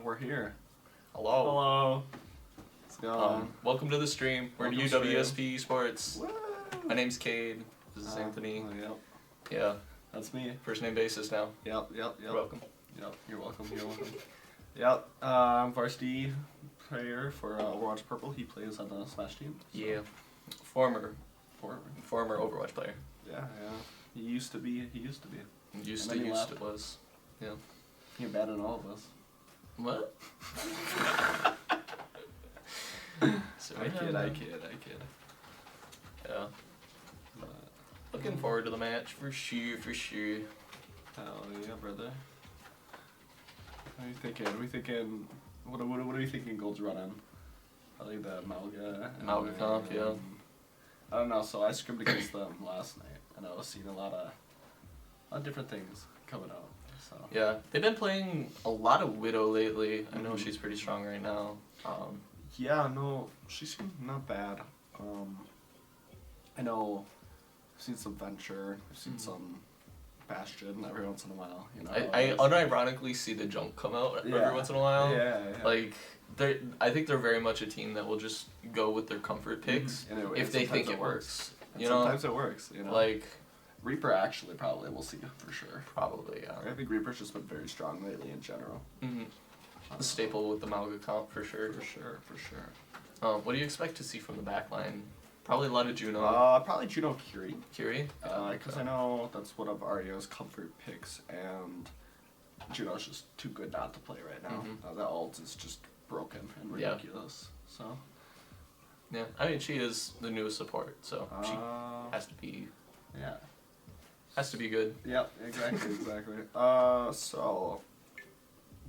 we're here. Hello. Hello. What's going on? Welcome to the stream. We're Welcome UWSP Sports. Woo! My name's Cade. This is Anthony. Yep. Yeah. That's me. First name basis now. Yep. You're welcome. Yep. You're welcome. Yep. I'm varsity player for Overwatch Purple. He plays on the Smash team. So. Yeah. Former Overwatch player. Yeah. He used to be. Used And then he left. to was. Yeah. He abandoned all of us. What? So I kid. Yeah. But, Looking forward to the match for sure. hell yeah, brother. What are you thinking? What are you thinking Gold's running? Probably the Malga comp, yeah. I don't know, so I scrimmed against them last night, and I was seeing a lot of different things coming out. So Yeah, they've been playing a lot of Widow lately. I know she's pretty strong right now. yeah, no, she seemed not bad. I know I've seen some Venture, I've seen some Bastion every once in a while. You know, I unironically see the junk come out every once in a while. Yeah. Like I think they're very much a team that will just go with their comfort picks if they think it works. And sometimes it works. You know, like Reaper actually probably we'll see for sure. probably yeah. I think Reaper's just been very strong lately in general. The staple with the Malga comp for sure. For sure. What do you expect to see from the back line? Probably a lot of Juno. Probably Juno Curie. Curie? Because I know that's one of Ario's comfort picks, and Juno's just too good not to play right now. The ult is just broken and ridiculous. So. Yeah, I mean she is the newest support, so she has to be. Yeah. Has to be good. Yep. Exactly. So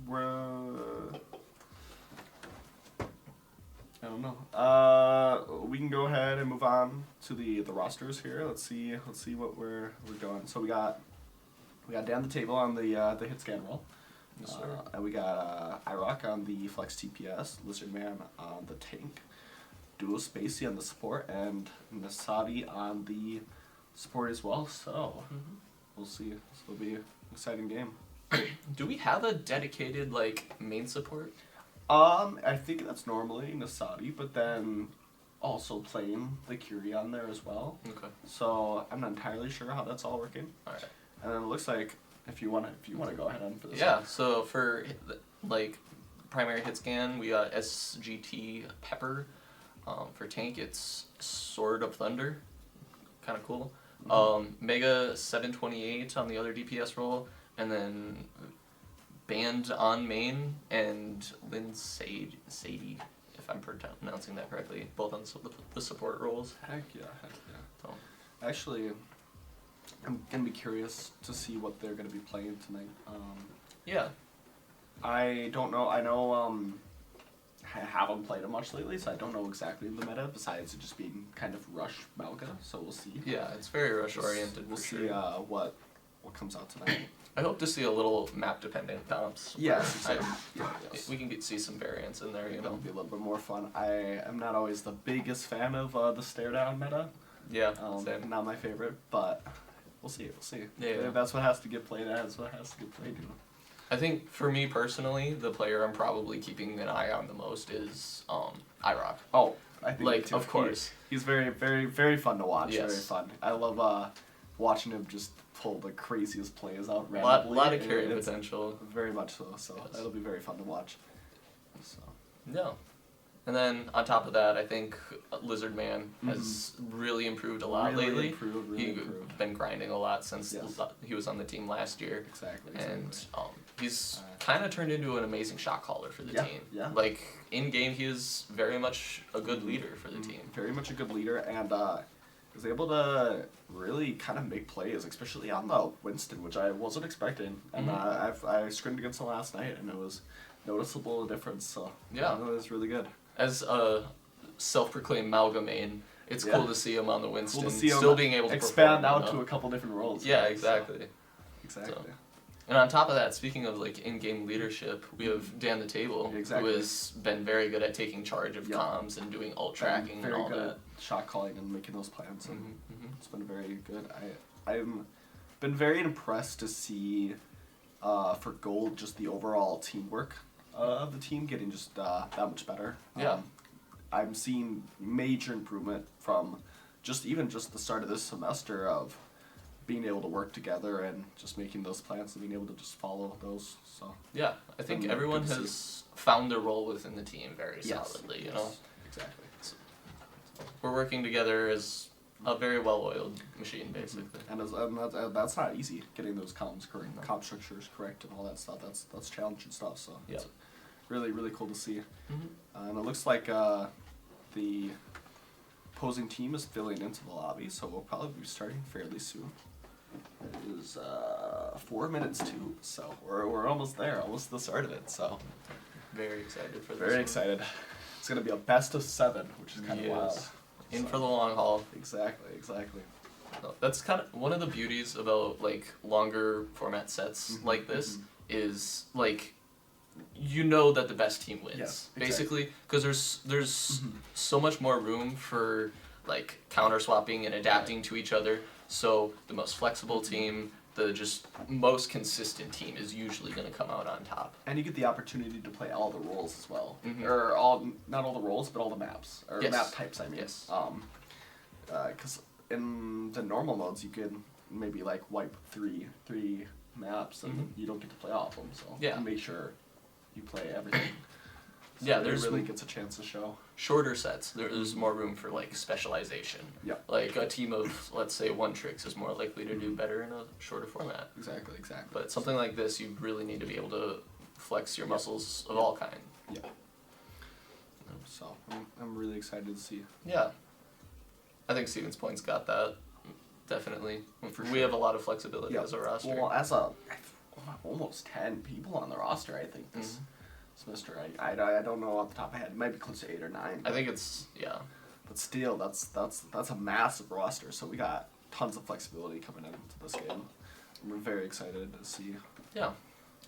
we're. I don't know. We can go ahead and move on to the rosters here. Let's see what we're doing. So we got down the table on the hit scan roll. Yes, sir. And we got IROC on the flex TPS, Lizardman on the tank, Duo Spacey on the support, and Nasadi on the support as well. So we'll see. This will be an exciting game. Do we have a dedicated main support? I think that's normally Nasadi, but then also playing the Curie on there as well. Okay. So I'm not entirely sure how that's all working. All right. And then it looks like if you want to go ahead on for this. Yeah. So for primary hit scan, we got SGT Pepper. For tank, it's Sword of Thunder. Kind of cool. Mega 728 on the other DPS roll, and then Band on main and Lynn Sadie, if I'm pronouncing that correctly, both on the support roles. Heck yeah. So. Actually, I'm gonna be curious to see what they're gonna be playing tonight. Yeah. I don't know. I know. I haven't played it much lately, so I don't know exactly the meta. Besides it just being kind of rush Malga, so we'll see. Yeah, it's very rush oriented. We'll see what comes out tonight. I hope to see a little map dependent comps. Yes. We can see some variants in there. It'll be a little bit more fun. I am not always the biggest fan of the stare down meta. Yeah. Same. Not my favorite, but we'll see. Yeah. If that's what has to get played. That's what has to get played. You know. I think for me personally, the player I'm probably keeping an eye on the most is IROC. Oh, I think of course. He's very, very, very fun to watch. Yes. Very fun. I love watching him just pull the craziest plays out randomly. A lot of carry potential. Very much so. So yes. That'll be very fun to watch. So. Yeah. And then on top of that, I think Lizardman has really improved a lot lately. Really improved. Been grinding a lot since he was on the team last year. Exactly. And he's kind of turned into an amazing shot caller for the team. Yeah. In game, he is very much a good leader for the team. Very much a good leader, and was able to really kind of make plays, especially on the Winston, which I wasn't expecting. And I scrimmed against him last night, and it was noticeable difference. So yeah, it was really good. As a self-proclaimed Malga main, it's cool to see him on the Winston, cool to see him still being able to expand out to a couple different roles. Yeah, exactly. So. Exactly. So. And on top of that, speaking of in-game leadership, we have Dan the Table, who has been very good at taking charge of comms and doing ult tracking and all very good that. At shot calling and making those plans, and it's been very good. I've been very impressed to see for Gold just the overall teamwork of the team getting just that much better. Yeah. I'm seeing major improvement from even just the start of this semester of being able to work together and just making those plans and being able to just follow those. So Yeah, I think good everyone to see. has found their role within the team very Yes, solidly, you yes, know. exactly. We're working together as a very well-oiled machine, basically. And that's not easy, getting those comms correct, comp structures correct and all that stuff. That's challenging stuff. So Yeah. it's really, really cool to see. Mm-hmm. And it looks like the opposing team is filling into the lobby, so we'll probably be starting fairly soon. It is 4 minutes to, so we're almost there, almost the start of it. So Very excited for this. very one. excited. It's gonna be a best of 7, which is kind of wild. Yes. In So- for the long haul. Exactly. That's kind of one of the beauties about like longer format sets Mhm, like this mhm. is like you know that the best team wins, Yes, basically, because there's Mhm. so much more room for like counter swapping and adapting to each other. So the most flexible team, the just most consistent team is usually going to come out on top. And you get the opportunity to play all the roles as well, Mhm. or not all the roles, but all the maps or Yes. map types. I mean, Yes. Because in the normal modes you could maybe like wipe three maps and Mhm. you don't get to play all of them. So Yeah. you make sure you play everything. So Yeah, it there's really gets a chance to show. Shorter sets, there's more room for like specialization. Yeah. Like a team of, let's say, one tricks is more likely to do better in a shorter format. Exactly. But something like this, you really need to be able to flex your Yeah. muscles of all kind. Yeah. So I'm really excited to see. Yeah. I think Stevens Point's got that, definitely. For We sure. have a lot of flexibility Yeah. as a roster. Well, almost 10 people on the roster, I think this semester. I don't know off the top of my head. It might be close to 8 or 9. I think it's, yeah. But still, that's a massive roster. So we got tons of flexibility coming into this game. We're very excited to see. Yeah.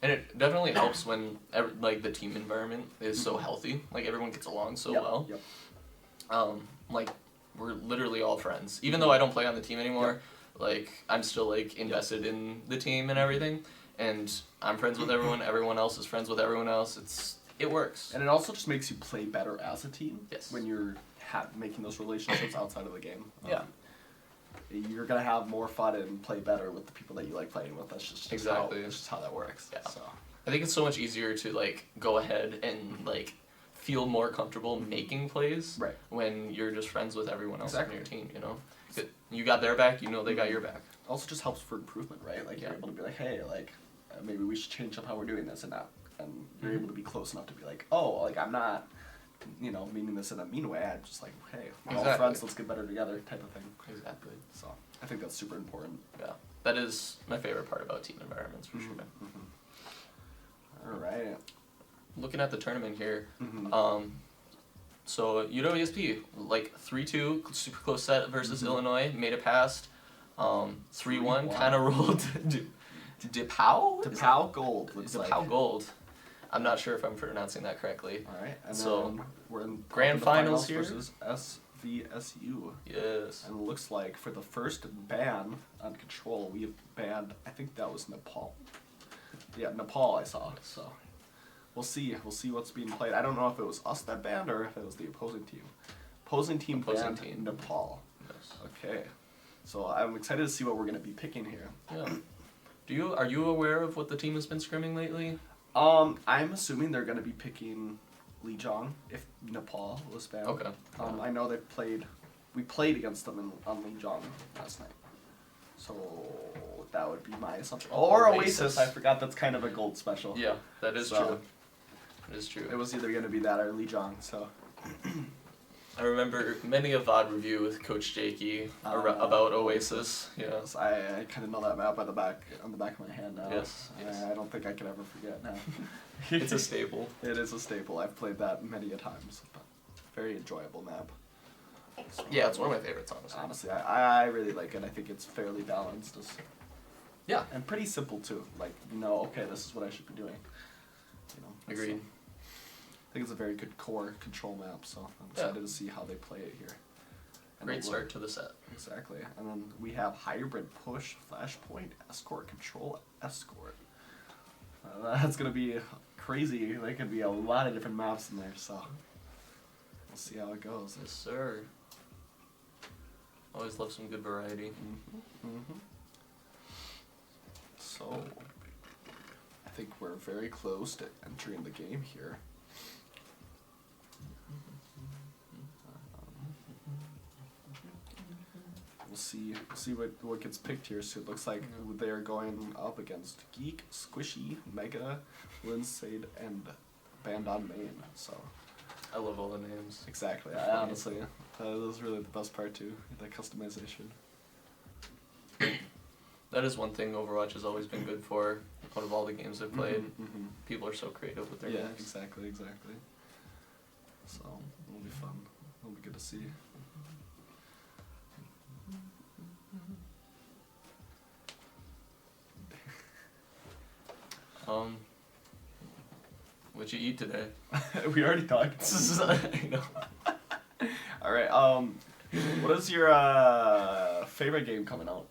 And it definitely helps when like the team environment is so healthy. Like everyone gets along so Yep, well. Yep. Like we're literally all friends. Even though I don't play on the team anymore, like I'm still like invested in the team and everything. And I'm friends with everyone. Everyone else is friends with everyone else. It works. And it also just makes you play better as a team. Yes. When you're making those relationships outside of the game. Yeah. You're gonna have more fun and play better with the people that you like playing with. That's just Exactly. That's just how that works. Yeah. So. I think it's so much easier to like go ahead and like feel more comfortable making plays Right. when you're just friends with everyone else Exactly. on your team, you know? You got their back, you know they got your back. Also just helps for improvement, right? Like Yeah. you're able to be like, hey, like maybe we should change up how we're doing this and that, and you're able to be close enough to be like, oh, like I'm not, meaning this in a mean way. I'm just like, hey, we're all Exactly. friends. Let's get better together, type of thing. Exactly. So I think that's super important. Yeah. That is my favorite part about team environments for sure. All right. Looking at the tournament here, Mhm. so UWSP, like 3-2, super close set versus Illinois, made it past. 3-1, 3-1. kind of rolled DePau? DePau Gold looks like. DePau Gold. I'm not sure if I'm pronouncing that correctly. All right. And So, then we're in grand the finals here? versus SVSU. Yes. And it looks like for the first ban on Control, we have banned, I think that was Nepal. Yeah, Nepal I saw, so we'll see. We'll see what's being played. I don't know if it was us that banned or if it was the opposing team. Opposing team banned Nepal. Yes. Okay. So I'm excited to see what we're going to be picking here. Yeah. Are you aware of what the team has been scrimming lately? I'm assuming they're going to be picking Lijiang if Nepal was banned. Okay. I know we played against them on Lijiang last night. So that would be my assumption. Or Oasis. I forgot that's kind of a gold special. Yeah, that is So- true. It is true. It was either going to be that or Lijiang, so. I remember many a VOD review with Coach Jakey about Oasis. Yeah. Yes, I kind of know that map on the back of my hand now. Yes, yes. I don't think I could ever forget now. It's a staple. It is a staple. I've played that many a times. But very enjoyable map. So, Yeah, it's one of my favorites, honestly. honestly, I really like it. I think it's fairly balanced. Yeah. And pretty simple too. Like, okay, this is what I should be doing. Agreed. So, I think it's a very good core control map, so I'm excited to see how they play it here. And Great it start to the set. Exactly. And then we have hybrid push, flashpoint, escort, control, escort. That's going to be crazy. There could be a lot of different maps in there, so we'll see how it goes. Yes, sir. Always love some good variety. So, I think we're very close to entering the game here. We'll see what gets picked here. So it looks like they're going up against Geek, Squishy, Mega, Linseed, and Band on Main. So I love all the names. exactly. Honestly, that was really the best part too. That customization. That is one thing Overwatch has always been good for. Out of all the games I've played, people are so creative with their Yeah, names. exactly. So it'll be fun. It'll be good to see. What'd you eat today? We already talked. I know. All right. What is your favorite game coming out?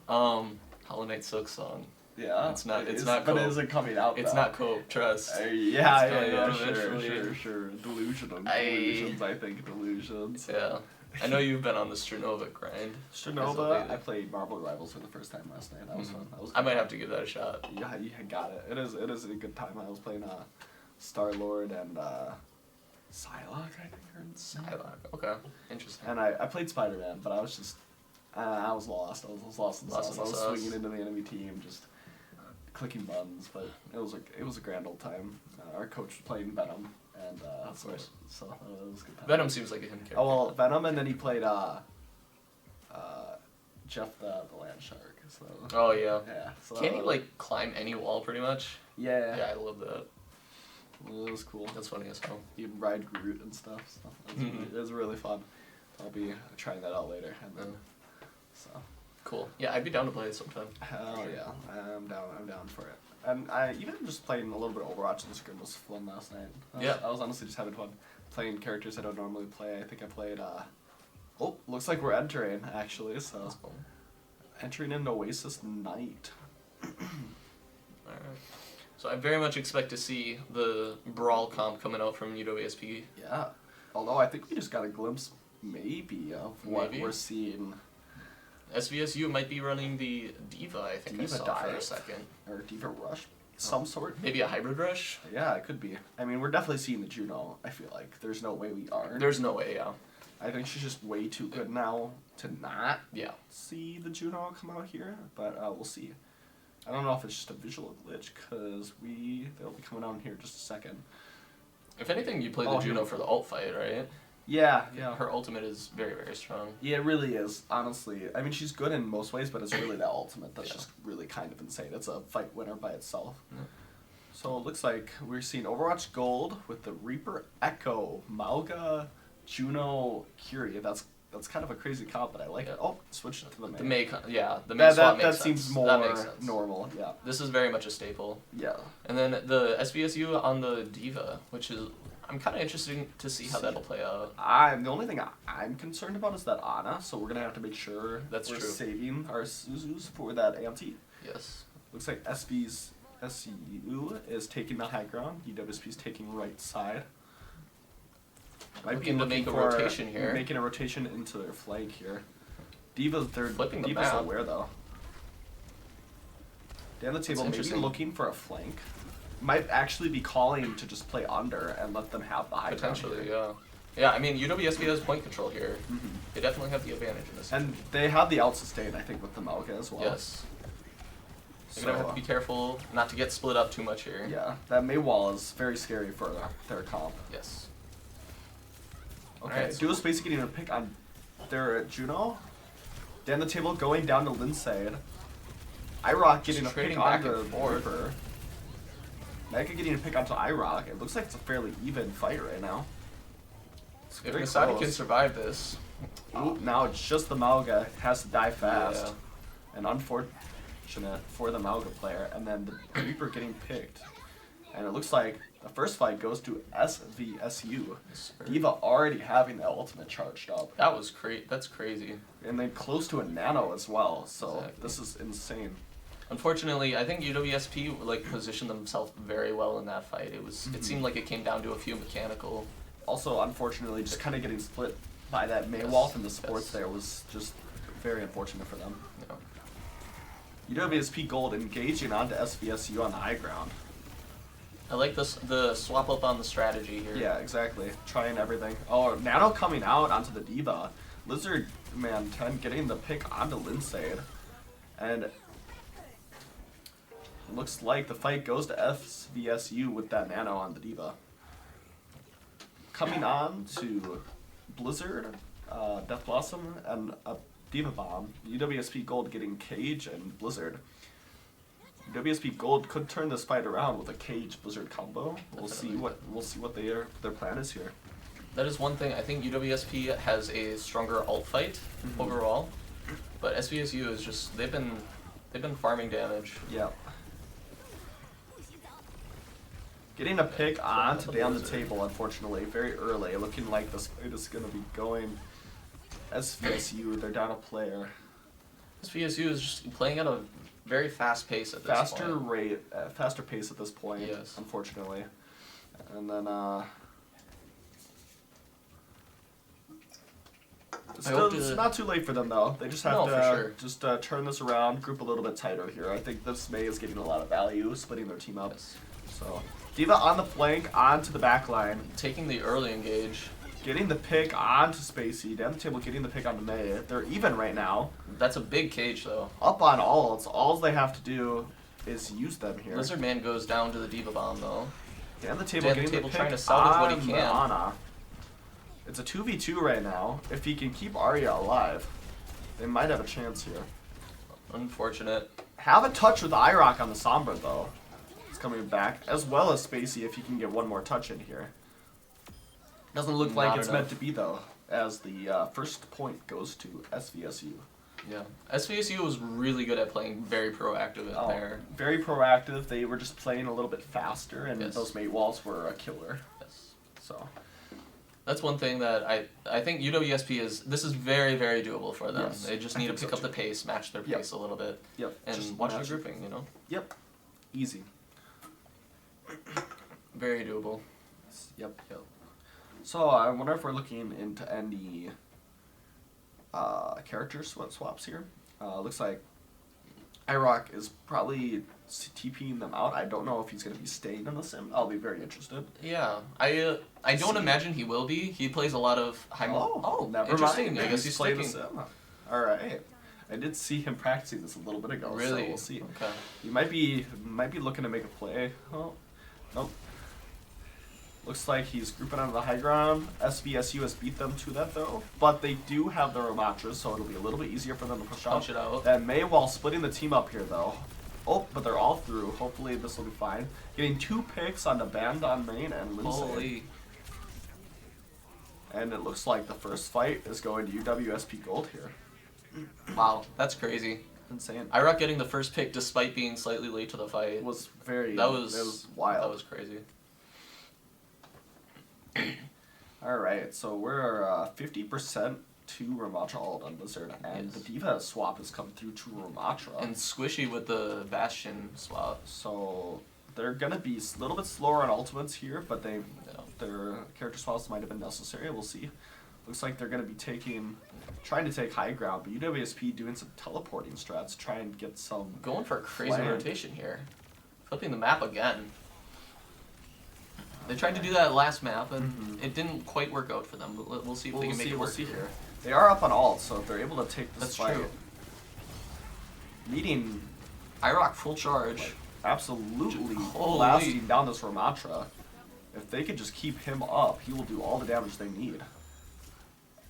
Hollow Knight Silk Song. Yeah. It's not But Cope. it isn't coming out. It's though. not Cope, trust. Yeah, It's coming out eventually. sure. Delusions, I think. Delusions. Yeah. I know you've been on the Sternova grind. Sternova, I played Marble Rivals for the first time last night. That was fun. I might have to give that a shot. Yeah, you got it. It is a good time. I was playing Star-Lord and Psylocke, I think. Psylocke. Okay. Interesting. And I played Spider-Man, but I was just I was lost. I was lost in the sauce. I was swinging into the enemy team, just clicking buttons. But it was a grand old time. Our coach was playing Venom, and Of course. so it was a good time. Venom seems like a him character. Oh well, Venom, and then he played Jeff the Land Shark. So Oh yeah. yeah. So Can he like climb any wall pretty much? Yeah. Yeah, I love that. It was cool. That's funny as hell. You can ride Groot and stuff. So it was really fun. I'll be trying that out later, and then so. Cool. Yeah, I'd be down to play it sometime. Hell yeah, I'm down for it. And I even just playing a little bit of Overwatch in the scrim was fun last night. I was honestly just having fun playing characters I don't normally play. I think I played. Oh, looks like we're entering actually. So That's cool. entering into Oasis Night. Alright. So I very much expect to see the Brawl comp coming out from UWSP. Yeah. Although I think we just got a glimpse, maybe, of what Maybe. we're seeing. SVSU might be running the Diva, I think I Diva saw for a Dive? second. Or Diva Rush, some sort. Maybe a hybrid rush? Yeah, it could be. I mean, we're definitely seeing the Juno. I feel like there's no way we aren't. There's no way, yeah. I think she's just way too good now to not Yeah. see the Juno come out here, but we'll see. I don't know if it's just a visual glitch, because they'll be coming out in here in just a second. If anything, you play the Oh, Juno here. for the ult fight, right? Yeah. Her ultimate is very, very strong. Yeah, it really is, honestly. I mean, she's good in most ways, but it's really that ultimate that's Yeah. just really kind of insane. It's a fight winner by itself. Yeah. So it looks like we're seeing Overwatch Gold with the Reaper Echo, Mauga, Juno, Curie. That's kind of a crazy comp, but I like it. Oh, switch to the May. The May, the May swap makes that sense. seems more That makes sense. normal, yeah. This is very much a staple. Yeah. And then the SVSU on the Diva, which is, I'm kind of interested to see how that'll play out. The only thing I'm concerned about is that Ana, so we're going to have to make sure That's we're true. saving our Suzus for that anti. Yes. Looks like SVSU is taking the high ground. UWSP is taking right side. Looking to make a rotation here. Making a rotation into their flank here. Diva's Flipping the Diva's map. aware though. Down the table, maybe interesting. looking for a flank. Might actually be calling to just play under and let them have the high ground Potentially, here. yeah. Yeah, I mean, UWSP has point control here. They definitely have the advantage in this. And they have the out sustain, I think, with the Malga as well. Yes. They're So, going to have to be careful not to get split up too much here. yeah, that May wall is very scary for their comp. Yes. Okay, Alright, so- Duo Space getting a pick on their Juno. Down the table, going down to Linseed. IROC getting a pick trading on back the and forth. Reaper. Mega getting a pick onto IROC. It looks like it's a fairly even fight right now. It's If very Masada close. can survive this. Ooh, now it's just the Malga has to die fast. Yeah. And unfortunate for the Malga player. And then the Reaper getting picked. And it looks like the first fight goes to SVSU. Diva already having the ultimate charged up. That was that's crazy. And then close to a nano as well. So Exactly. this is insane. Unfortunately, I think UWSP like positioned themselves very well in that fight. It seemed like it came down to a few mechanical. Also, unfortunately, just kind of getting split by that Maywolf Yes, and the supports yes. there was just very unfortunate for them. You know. UWSP Gold engaging onto SVSU on the high ground. I like the swap up on the strategy here. Yeah, exactly. Trying everything. Oh, Nano coming out onto the Diva. Lizard Man 10 getting the pick onto Lindsay. And looks like the fight goes to SVSU with that Nano on the Diva. Coming on to Blizzard, Death Blossom, and a Diva Bomb. UWSP Gold getting Cage and Blizzard. UWSP Gold could turn this fight around with a Cage Blizzard combo. We'll see what their plan is here. That is one thing. I think UWSP has a stronger alt fight overall, but SVSU is just they've been farming damage. Yeah. Getting a pick onto down the table, unfortunately, very early. Looking like this fight is going to be going SVSU. They're down a player. SVSU is just playing at a very fast pace at this point. Faster pace at this point. Yes. Unfortunately, and then it's not too late for them though. They just have to turn this around, group a little bit tighter here. I think this May is getting a lot of value, splitting their team up. Yes. So Diva on the flank, onto the back line. Taking the early engage. Getting the pick onto Spacey. Down the table, getting the pick onto May. They're even right now. That's a big cage, though. Up on alts. All they have to do is use them here. Lizard Man goes down to the Diva Bomb, though. Down the table, getting the pick trying to salvage what he on can. Ana. It's a 2v2 right now. If he can keep Arya alive, they might have a chance here. Unfortunate. Have a touch with IROC on the Sombra, though. It's coming back, as well as Spacey if he can get one more touch in here. Doesn't look like it's meant to be, though, as the first point goes to SVSU. Yeah. SVSU was really good at playing very proactive in there. Very proactive. They were just playing a little bit faster, and Yes. those mate walls were a killer. Yes. So That's one thing that I think UWSP this is very, very doable for them. Yes, They just I need to think so pick up the too. pace, match their pace a little bit, Yep. and Just watch the match it. grouping, you know? Yep. Easy. Very doable. Yep. So I wonder if we're looking into any character swaps here. Looks like IROC is probably TPing them out. I don't know if he's going to be staying in the sim. I'll be very interested. Yeah, I don't imagine he will be. He plays a lot of high Never interesting. mind. I guess he's playing the sticking. sim. All right. I did see him practicing this a little bit ago. Really? So we'll see. Okay. He might be looking to make a play. Oh, nope. Looks like he's grouping on the high ground. SVSU has beat them to that though, but they do have the Ramatras, so it'll be a little bit easier for them to push Punch it out. Then May while splitting the team up here though. Oh, but they're all through. Hopefully this will be fine. Getting 2 picks on the band on main and Lindsay. Holy. And it looks like the first fight is going to UWSP Gold here. Wow, that's crazy. Insane. IROC getting the first pick despite being slightly late to the fight. It was very. That was It was wild. That was crazy. All right, so we're 50% to Ramatra alt on Blizzard, and Yes. the Diva swap has come through to Ramatra. And Squishy with the Bastion swap. So they're gonna be a little bit slower on ultimates here, but Yeah. their character swaps might have been necessary. We'll see. Looks like they're gonna be trying to take high ground, but UWSP doing some teleporting strats, try and get some. Going for a crazy Flank. rotation here. Flipping the map again. They tried to do that last map, and it didn't quite work out for them. But we'll see if they can make it work. We'll see here. They are up on alt, so if they're able to take this That's fight, true. meeting IROC full charge. absolutely Holy. blasting down this Ramatra. If they could just keep him up, he will do all the damage they need.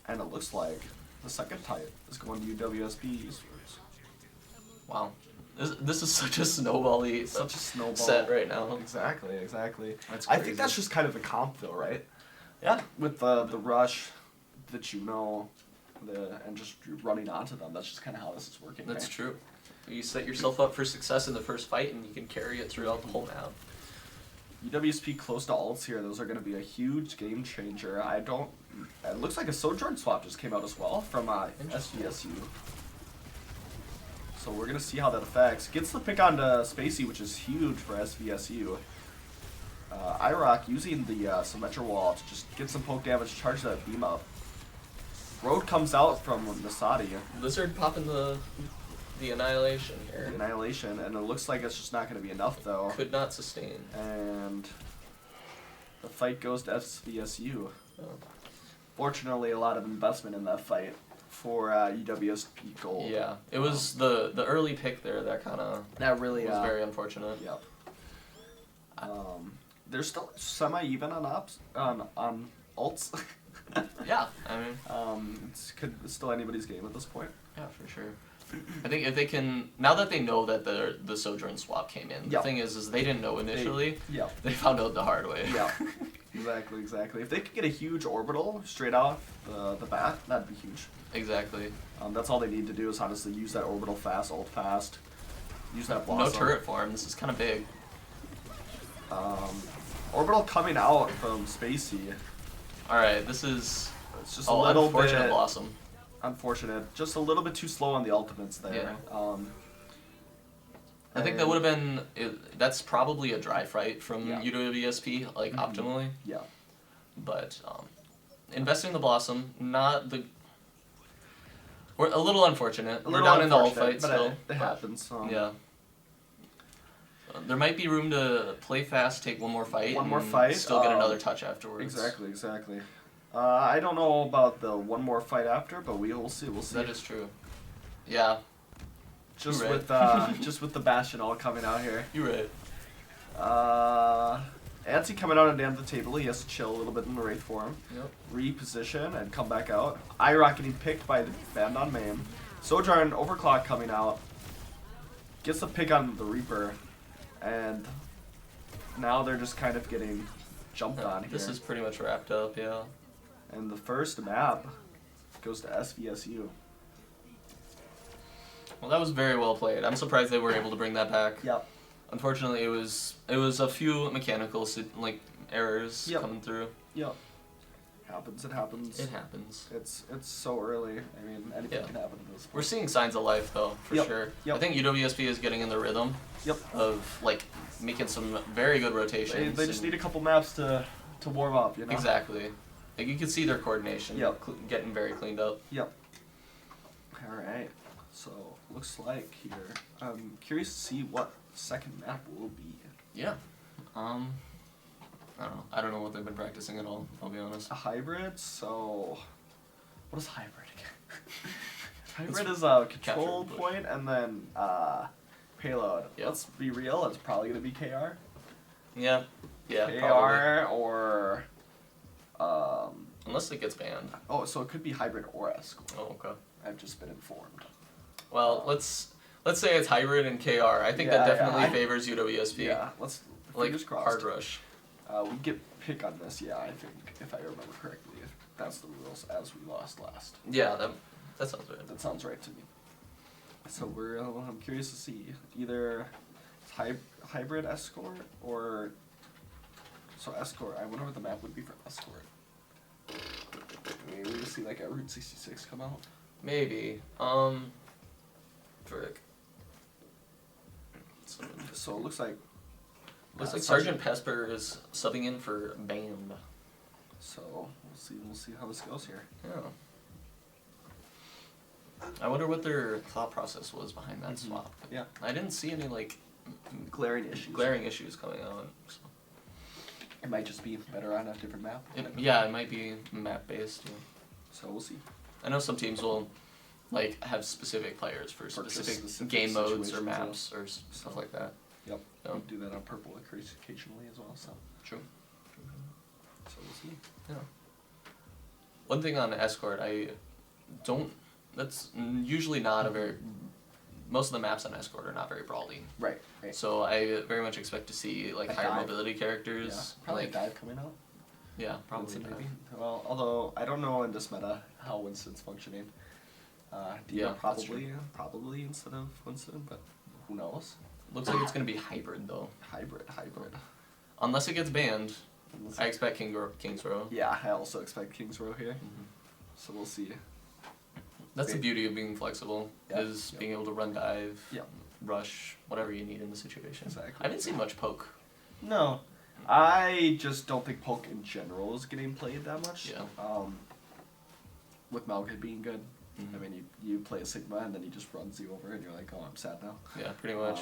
And it looks like the second type is going to UWSP. Wow. This is such a snowball-y Such a snowball set right now. Exactly. That's I crazy. think that's just kind of the comp, though, right? Yeah. With the rush that and just running onto them. That's just kind of how this is working. That's right? true. You set yourself up for success in the first fight, and you can carry it throughout the whole map. UWSP close to alts here. Those are going to be a huge game changer. It looks like a Sojourn swap just came out as well from SVSU. So we're gonna see how that affects. Gets the pick onto Spacey, which is huge for SVSU. IROC using the Symmetra wall to just get some poke damage, charge that beam up. Road comes out from Nasadi. Lizard popping the Annihilation here. The Annihilation, and it looks like it's just not going to be enough though. Could not sustain. And the fight goes to SVSU. Oh. Fortunately, a lot of investment in that fight for UWSP Gold. Yeah, it was the early pick there that kind of really was very unfortunate. Yep. They're still semi-even on on ults. Yeah, I mean, it's still anybody's game at this point. Yeah, for sure. I think if they can, now that they know that the Sojourn swap came in, the thing is they didn't know initially. They found out the hard way. Yeah, exactly. If they could get a huge orbital straight off the bat, that'd be huge. Exactly. That's all they need to do is honestly use that orbital fast, ult fast, use that blossom. No turret form. This is kind of big. Orbital coming out from Spacey. All right, this is. It's just a little unfortunate bit blossom. Unfortunate. Just a little bit too slow on the ultimates there. Yeah. I think that would have been. That's probably a dry fight from UWSP, like optimally. Yeah. But investing in the blossom, not the. We're a little unfortunate. We're down in the ult fight still. It happens. Yeah. There might be room to play fast, take one more fight, still get another touch afterwards. Exactly. I don't know about the one more fight after, but we'll see. That is true. Yeah. Just with the Bastion all coming out here. You're right. Antsy coming out at the end of the table. He has to chill a little bit in the Wraith form. Yep. Reposition and come back out. IROC getting picked by the band on main. Sojourn Overclock coming out. Gets the pick on the Reaper. And now they're just kind of getting jumped on here. This is pretty much wrapped up, yeah. And the first map goes to SVSU. Well, that was very well played. I'm surprised they were able to bring that back. Yep. Unfortunately, it was a few mechanical errors coming through. Yep. It happens. It happens. It's so early. I mean, anything can happen at this point. We're seeing signs of life though, for sure. Yep. I think UWSP is getting in the rhythm. Of making some very good rotations. They just need a couple maps to warm up, you know. Exactly. Like you can see their coordination getting very cleaned up. Yep. All right. So looks like here. I'm curious to see what the second map will be. Yeah. I don't know what they've been practicing at all, I'll be honest. A hybrid, so what is hybrid again? Hybrid is a control point and then payload. Yep. Let's be real, it's probably gonna be KR. Yeah. Yeah. KR probably. or unless it gets banned. Oh, so it could be hybrid or escort. Oh, okay. I've just been informed. Well, let's say it's hybrid and KR. I think that definitely favors UWSP. Yeah, let's fingers crossed. Hard rush. We get pick on this, I think, if I remember correctly. If that's the rules as we lost last. Yeah, that sounds right. That sounds right to me. So I'm curious to see either hybrid escort or so escort. I wonder what the map would be for escort. Maybe we'll see like a Route 66 come out. Maybe. Frick. So it looks like. Looks like Sergeant Pesper is subbing in for Band. So we'll see how this goes here. Yeah. I wonder what their thought process was behind that swap. Yeah. I didn't see any glaring issues. Coming out. So. It might just be better on a different map. It might be map based. Yeah. So we'll see. I know some teams will have specific players for specific game modes or maps or stuff like that. Yep. We do that on purple occasionally as well. So true. So we'll see. Yeah. One thing on Escort, that's usually not a very. Most of the maps on Escort are not very brawly. Right. So I very much expect to see higher mobility characters. Yeah. Probably a dive coming out. Yeah, probably Winston, maybe. Well, although I don't know in this meta how Winston's functioning. Probably instead of Winston, but who knows? Looks like it's going to be hybrid, though. Hybrid. Unless it gets banned, I expect King's Row. Yeah, I also expect King's Row here. So we'll see. That's the beauty of being flexible, is being able to run dive, rush, whatever you need in the situation. Exactly. I didn't see much poke. No. I just don't think poke in general is getting played that much. Yeah. With Malkid being good. I mean, you play a Sigma and then he just runs you over and you're like, oh, I'm sad now. Yeah, pretty much.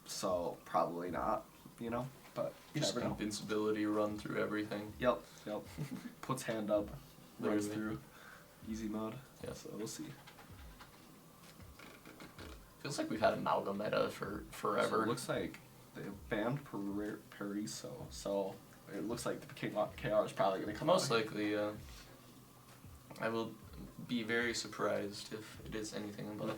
So probably not, you know, but you just never know. invincibility, run through everything. Yep. Puts hand up, runs Literally. through, easy mode. Yeah. So we'll see. Feels like we've had a Malga meta for forever. So it looks like they banned Pariso, so it looks like the KR is probably going to come Most out. likely, I will be very surprised if it is anything but.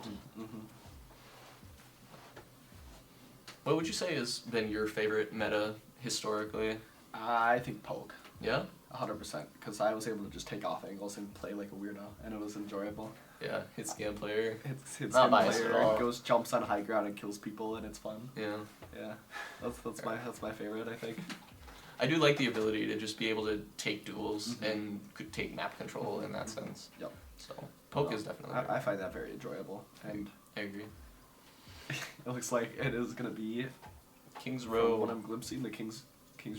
What would you say has been your favorite meta historically? I think poke. Yeah? 100%, because I was able to just take off angles and play like a weirdo, and it was enjoyable. Yeah, hit scan player. Hits Not him biased player, at all. goes, jumps on high ground and kills people, and it's fun. Yeah. Yeah, that's my favorite, I think. I do like the ability to just be able to take duels and could take map control in that sense. Yep. So poke is definitely. I find that very enjoyable, and I agree. it looks like it is gonna be King's from Row. what I'm glimpsing, the King's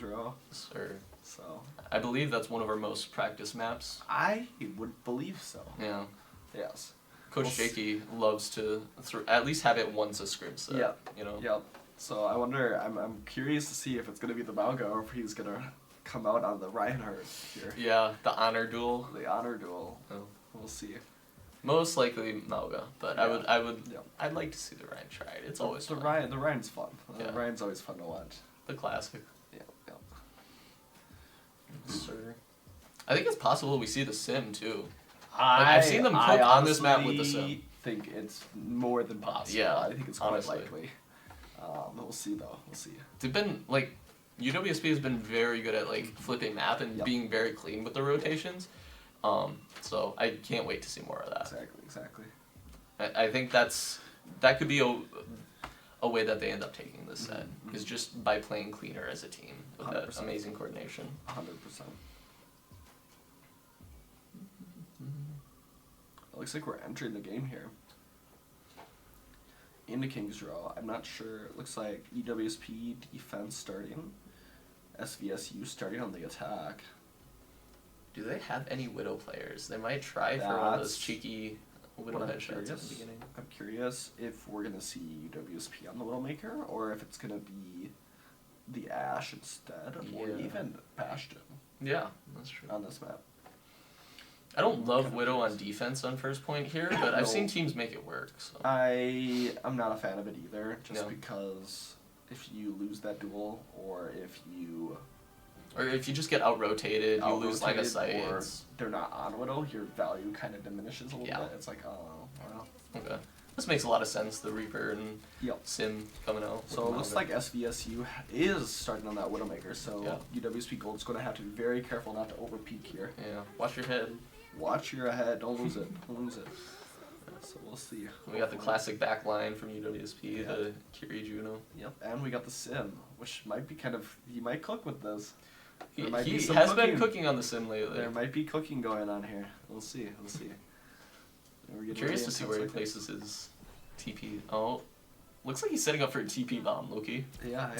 Row. Sir. So I believe that's one of our most practiced maps. I would believe so. Yeah. Yes. Coach Jakey loves to at least have it once a script set. Yeah. You know. Yep. So I wonder. I'm curious to see if it's gonna be the Malga or if he's gonna come out on the Reinhardt here. Yeah, the honor duel. The honor duel. Oh. We'll see. Most likely Malga, but Yeah. I'd I'd like to see the Ryan try it. It's always the fun. The Ryan's fun. Yeah. Ryan's always fun to watch. The classic. Yeah. Sir. I think it's possible we see the sim too. I've seen them cook on this map with the sim. I think it's more than possible. Yeah, I think it's quite honestly. likely. We'll see though. We'll see. They've been like UWSP has been very good at like flipping map and being very clean with the rotations. So I can't wait to see more of that. Exactly. I think that could be a way that they end up taking this set is just by playing cleaner as a team with that 100%. amazing coordination. 100%. It looks like we're entering the game here. Into King's Row. I'm not sure. It looks like UWSP defense starting. SVSU starting on the attack. Do they have any Widow players? They might try for one of those cheeky Widow headshots at the beginning. I'm curious if we're going to see UWSP on the Widowmaker, or if it's going to be the Ashe instead, or even Bastion Yeah, that's true. on this map. I don't love Widow on defense on first point here, but I've seen teams make it work. So. I'm not a fan of it either, just No. because if you lose that duel, or if you just get out-rotated, you lose line of sight. or they're not on Widow, your value kind of diminishes a little bit. It's like, oh, well. Okay. This makes a lot of sense, the Reaper and Yep. Sim coming out. So it looks like SVSU is starting on that Widowmaker, so Yeah. UWSP Gold's going to have to be very careful not to overpeak here. Yeah, watch your head. Watch your head, don't lose it, don't lose it. So we'll see. We got the classic back line from UWSP, the Kiri Juno. Yep, and we got the Sim, which might be he might cook with this. He There might be some has been cooking on the Sim lately. There might be cooking going on here. We'll see. I'm curious to see where he places his TP. Oh, looks like he's setting up for a TP bomb, Loki. Yeah.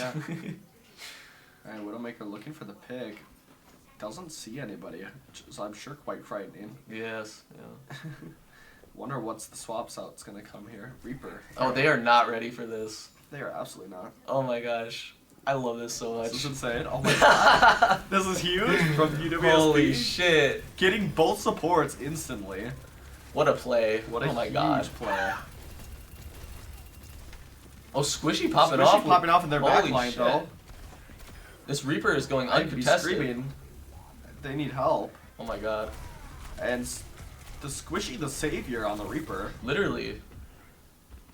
Alright, Widowmaker looking for the pig. Doesn't see anybody, which is I'm sure quite frightening. Yes, yeah. Wonder what's the swaps out's gonna come here. Reaper. Oh, they are not ready for this. They are absolutely not. Oh my gosh. I love this so much. This is insane. Oh my god. This is huge from UWSP. Holy shit. Getting both supports instantly. What a play. What a oh my huge god. play. Oh, Squishy popping off. Popping off in their Holy backline shit. though. This Reaper is going I'd be uncontested. screaming. They need help. Oh my god. And the Squishy the savior on the Reaper. Literally.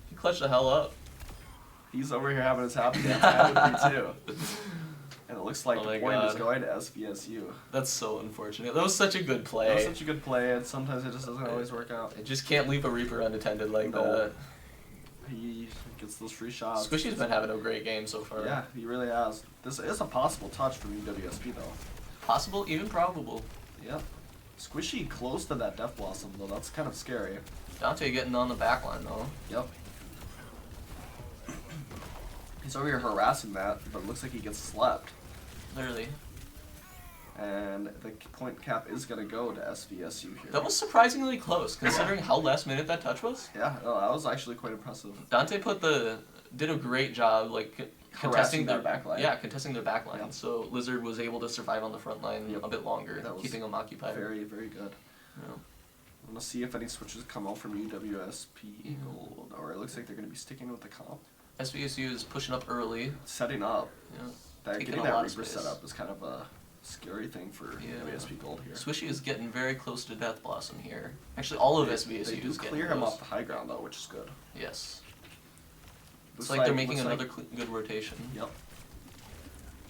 He clutched the hell up. He's over here having his happy dance. I would be too. And it looks like Oh the my point is God. going to SVSU. That's so unfortunate. That was such a good That play. was such a good play, and sometimes it just doesn't always work out. It just can't leave a Reaper unattended like No. that. He gets those free shots. Squishy's been having a great game so far. Yeah, he really has. This is a possible touch from UWSP though. Possible, even probable. Yep. Squishy close to that Death Blossom, though. That's kind of scary. Dante getting on the back line, though. Yep. He's over here harassing that, but it looks like he gets slept. Literally. And the point cap is going to go to SVSU here. That was surprisingly close, considering how last minute that touch was. Yeah, no, that was actually quite impressive. Dante did a great job, like, contesting their back line. Yeah, contesting their back line. Yep. So Lizard was able to survive on the front line Yep. a bit longer, That was keeping him occupied. Very, very good. Yeah. I'm going to see if any switches come out from UWSP Gold, or it looks like they're going to be sticking with the comp. SVSU is pushing up early. Setting up. Yeah. Getting Taking a that lot of Reaper space. set up is kind of a scary thing for UWSP Gold here. Swishy is getting very close to Death Blossom here. Actually, all of SVSU They do is getting clear him close. off the high ground, though, which is good. Yes. Looks It's like they're making looks another good rotation. Yep.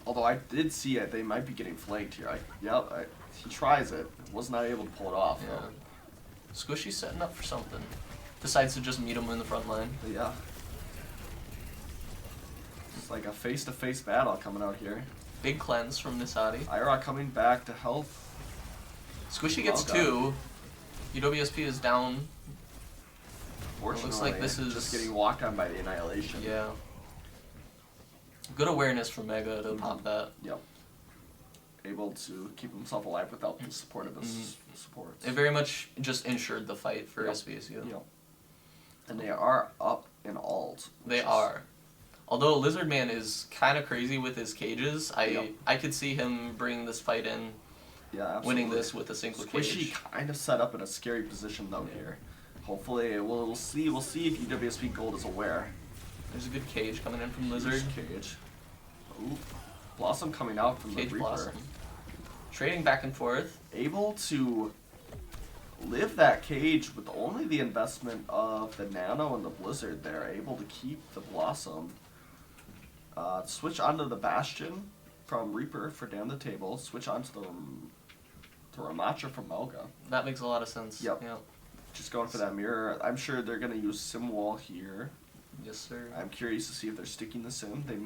Although I did see it, they might be getting flanked here. He tries it, was not able to pull it off. Yeah. Though. Squishy's setting up for something. Decides to just meet him in the front line. But yeah. It's like a face-to-face battle coming out here. Big cleanse from Nisadi. Ira coming back to help. Squishy gets Well 2. UWSP is down. Fortunately, looks like this is- just getting walked on by the Annihilation. Yeah. Good awareness from Mega to pop that. Yep. Able to keep himself alive without the support of his supports. It very much just ensured the fight for Yep. SVSU. Yep. And they are up in alt. They are. Although Lizardman is kind of crazy with his cages, Yep. I could see him bringing this fight in, Yeah, absolutely. winning this with a single Squishy cage. kind of set up in a scary position though here. Hopefully, we'll see. We'll see if UWSP Gold is aware. There's a good cage coming in from Lizard. Cage. Ooh. Blossom coming out from Cage the Reaper. Blossom. Trading back and forth. Able to live that cage with only the investment of the Nano and the Blizzard there. Able to keep the Blossom. Switch onto the Bastion from Reaper for down the table. Switch onto the Ramacha from Melga. That makes a lot of sense. Yep. Yeah. Just going for that mirror. I'm sure they're going to use Sim Wall here. Yes, sir. I'm curious to see if they're sticking the Sim. They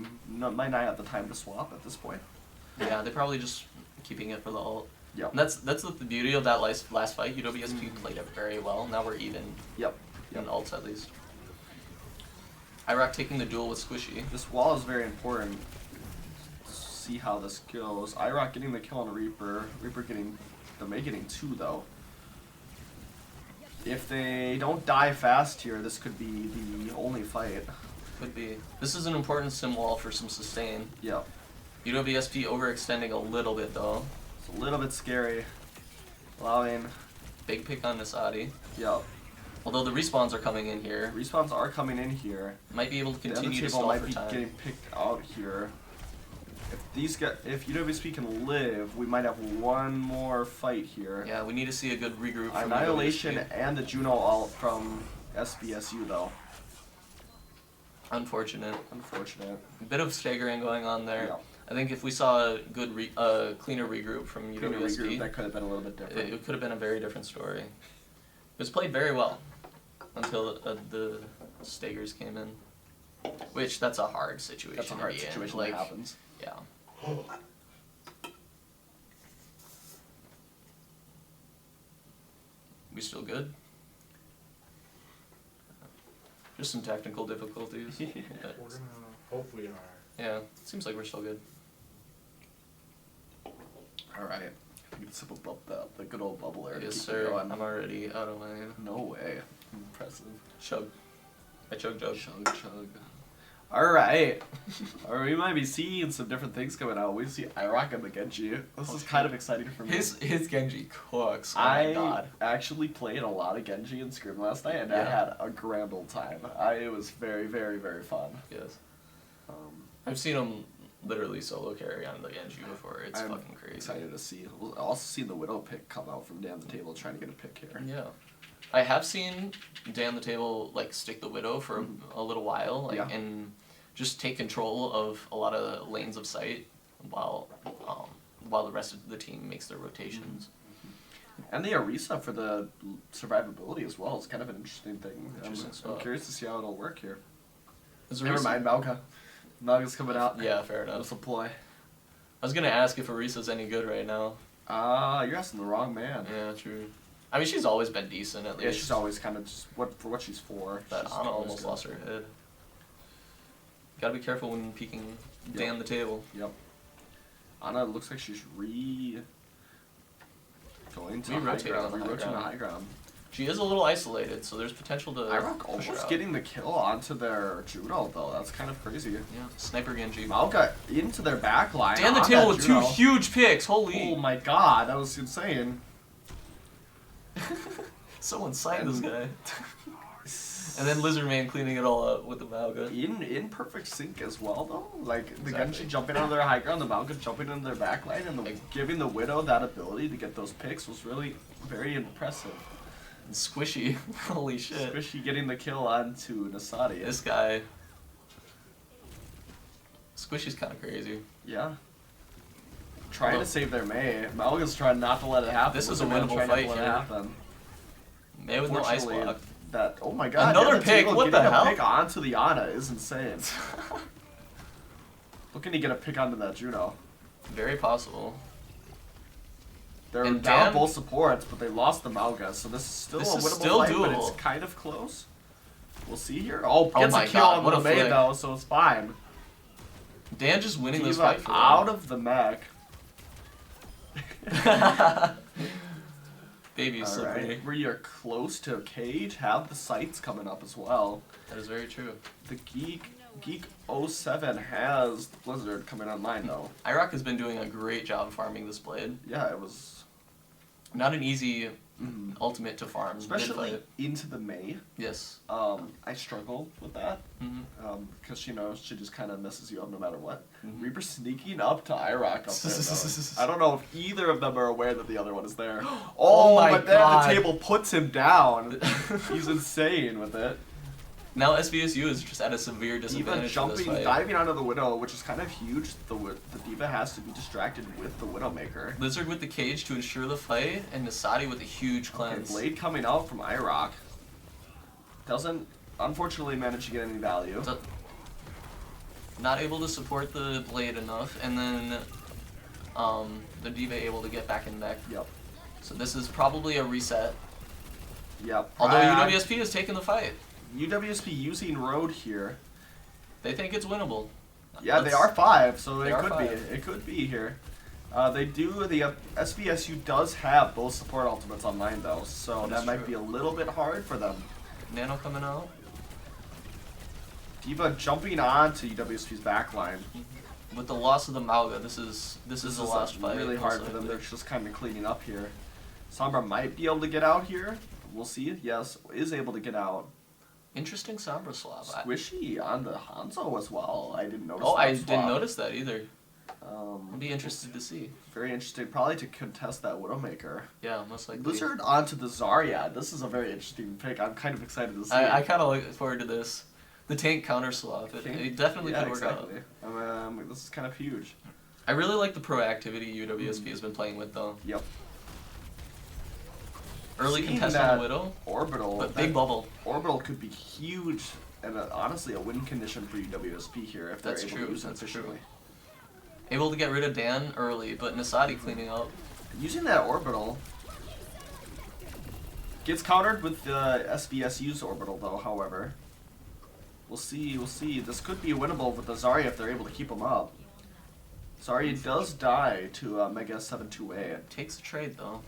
might not have the time to swap at this point. Yeah, they're probably just keeping it for the ult. Yep. And that's the beauty of that last fight. UWSP played it very well. Now we're even Yep. in ults at least. Iraq taking the duel with Squishy. This wall is very important. See how this goes. IROC getting the kill on Reaper. Reaper getting the May getting 2 though. If they don't die fast here, this could be the only fight. Could be. This is an important sim wall for some sustain. Yep. UWSP overextending a little bit though. It's a little bit scary. Allowing. Big pick on Nisadi. Yep. Although the respawns are coming in here. Respawns are coming in here. Might be able to The other continue to table stall might for be time. getting picked out here. If UWSP can live, we might have one more fight here. Yeah, we need to see a good regroup from Annihilation UWSP. and the Juno ult from SVSU though. Unfortunate. Unfortunate. A bit of staggering going on there. Yeah. I think if we saw a good cleaner regroup from Cleaner UWSP, regroup, that could have been a little bit different. it could have been a very different story. It was played very well until the staggers came in. Which, that's a hard situation That's a hard to be situation in. Like, that happens. yeah. We still good? Just some technical difficulties. We're gonna hope we are. Yeah, seems like we're still good. Alright. You can sip a the good old bubble air. to Yes, keep it sir. going. I'm already out of my No way. Impressive. chug. I chug. Chug, chug. Alright. Or we might be seeing some different things coming out. We see IROC and the Genji. This is kind of exciting for me. His Genji cooks. Oh my god. actually played a lot of Genji and Scrim last night, and I Yeah. had a grand old time. It was very, very, very fun. Yes. I've seen him literally solo carry on the Genji before. It's I'm fucking crazy. Excited to see. We'll also see the Widow pick come out from down the table trying to get a pick here. Yeah. I have seen Dan the Table like stick the Widow for a little while, like Yeah. and just take control of a lot of lanes of sight while the rest of the team makes their rotations. And the Arisa for the survivability as well is kind of an interesting thing. Interesting I'm stuff. curious to see how it'll work here. Is Never Arisa- mind, Malka. Malka's coming out. Yeah, fair enough. That's a ploy. I was gonna ask if Arisa's any good right now. You're asking the wrong man. Yeah, true. I mean, she's always been decent at least. Yeah, she's always kind of just for what she's for. But She's Anna always almost good. lost her head. Gotta be careful when peeking down the table. Yep. Anna looks like she's going to high Re-rotating ground. on the high Re-rotating ground. high ground. She is a little isolated, so there's potential to IROC push her almost out. getting the kill onto their judo though. That's kind of crazy. Yeah, Sniper Genji. Mauga into their back line. Down the on table that with two judo. huge picks. Holy! Oh my god, that was insane. Someone signed this guy. And then Lizard Man cleaning it all up with the Mauga. In perfect sync as well though. Like the Exactly. Genji jumping on their high ground, the Mauga jumping into their back line, and giving the Widow that ability to get those picks was really very impressive. And Squishy. Holy shit. Especially getting the kill onto Nasadi. This guy. Squishy's kind of crazy. Yeah. Trying Although- to save their May. Mauga's trying not to let it happen. This is a Lizard Man winnable trying not to fight let it here. happen. May with no ice Fortunately, block. That, oh my god. Another down the pick, table, what the getting hell? a pick onto the Ana is insane. Looking to get a pick onto that Juno. Very possible. They're And down Dan- both supports, but they lost the Mauga, so this is still This a is winnable still fight, but doable. it's kind of close. We'll see here. Oh, Oh gets my a kill God, on what the a May flick. though, so it's fine. Dan just winning this Diva fight for out of the mech. them. Baby is slippery. Alright, we are close to a cage. Have the sights coming up as well. That is very true. The Geek 07 has the Blizzard coming online though. IROC has been doing a great job farming this blade. Yeah, it was Not an easy ultimate to farm. especially mid-fight. into the May. Yes. I struggle with that Mm-hmm. because she just kind of messes you up no matter what. Mhm. Reaper sneaking up to IROC up there though. I don't know if either of them are aware that the other one is there. Oh Oh, my but then God. the table puts him down. He's insane with it. Now SVSU is just at a severe Diva disadvantage for this jumping, fight. diving onto the Widow, which is kind of huge. The Diva has to be distracted with the Widowmaker. Lizard with the cage to ensure the fight, and Nasadi with a huge Okay, cleanse. Blade coming out from IROC. Doesn't, unfortunately, manage to get any value. So- not able to support the blade enough, and then the Diva able to get back in mech. Yep. So this is probably a reset. Yep. Although UWSP has taken the fight. UWSP using Road here. They think it's winnable. Yeah, they Let's- are 5, so They it are could 5. be. It could be here. The SVSU does have both support ultimates online though, so That that is might true. be a little bit hard for them. Nano coming out. Diva jumping on to UWSP's backline. With the loss of the Mauga, this is the last fight. really most hard for them. likely. They're just kind of cleaning up here. Sombra might be able to get out here. We'll see. Yes, is able to get out. Interesting Sombra swap. Squishy on the Hanzo as well. I didn't notice. Oh, that I swap. didn't notice that either. I'd be interested to see. Very interesting. Probably to contest that Widowmaker. Yeah, most likely. Lizard onto the Zarya. This is a very interesting pick. I'm kind of excited to see. I kind of look forward to this. The tank counter swap. It definitely yeah, could work exactly. out. This is kind of huge. I really like the proactivity UWSP has been playing with though. Yep. Early Seeing contest on that the Widow, Orbital. but that big bubble. Orbital could be huge and honestly a win condition for UWSP here if they're That's able true, to use it that's efficiently. Able to get rid of Dan early, but Nasadi cleaning up. Using that Orbital gets countered with the SVSU's Orbital though, however. We'll see. This could be winnable with the Zarya if they're able to keep him up. Zarya does die to Mega 7-2A. Takes a trade though.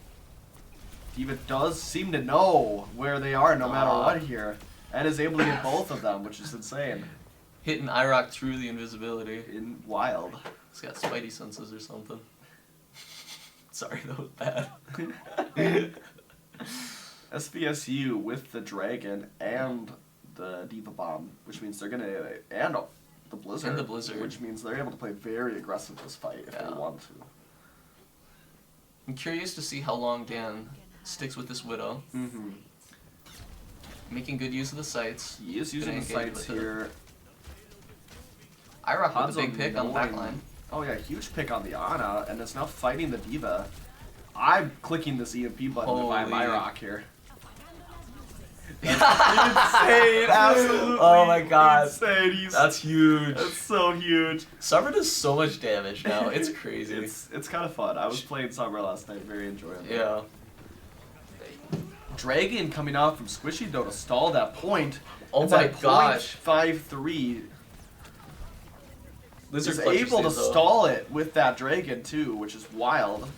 Diva does seem to know where they are no matter Ah. what here, and is able to get both of them, which is insane. Hitting IROC through the invisibility. In wild. He's got spidey senses or something. Sorry, that was bad. SVSU with the Dragon and the Diva Bomb, which means they're gonna and the Blizzard. And the Blizzard. Which means they're able to play very aggressive this fight if Yeah. they want to. I'm curious to see how long Dan sticks with this Widow. Mm-hmm. Making good use of the sights. He is using Gonna the engage sights with it. here. IROC with Hanzo a big pick on the back knowing- line. Oh yeah, huge pick on the Ana, and it's now fighting the Diva. I'm clicking this EMP button if I'm Holy. IROC here. Insane, absolutely. Oh my god. Insane. That's huge. That's so huge. Summer does so much damage now. It's crazy. It's kind of fun. I was playing Summer last night, very enjoyable. Yeah. Dragon coming out from Squishy though to stall that point. Oh It's my at gosh. 0.53. Lizard Is clutches able to it, though. stall it with that Dragon too, which is wild.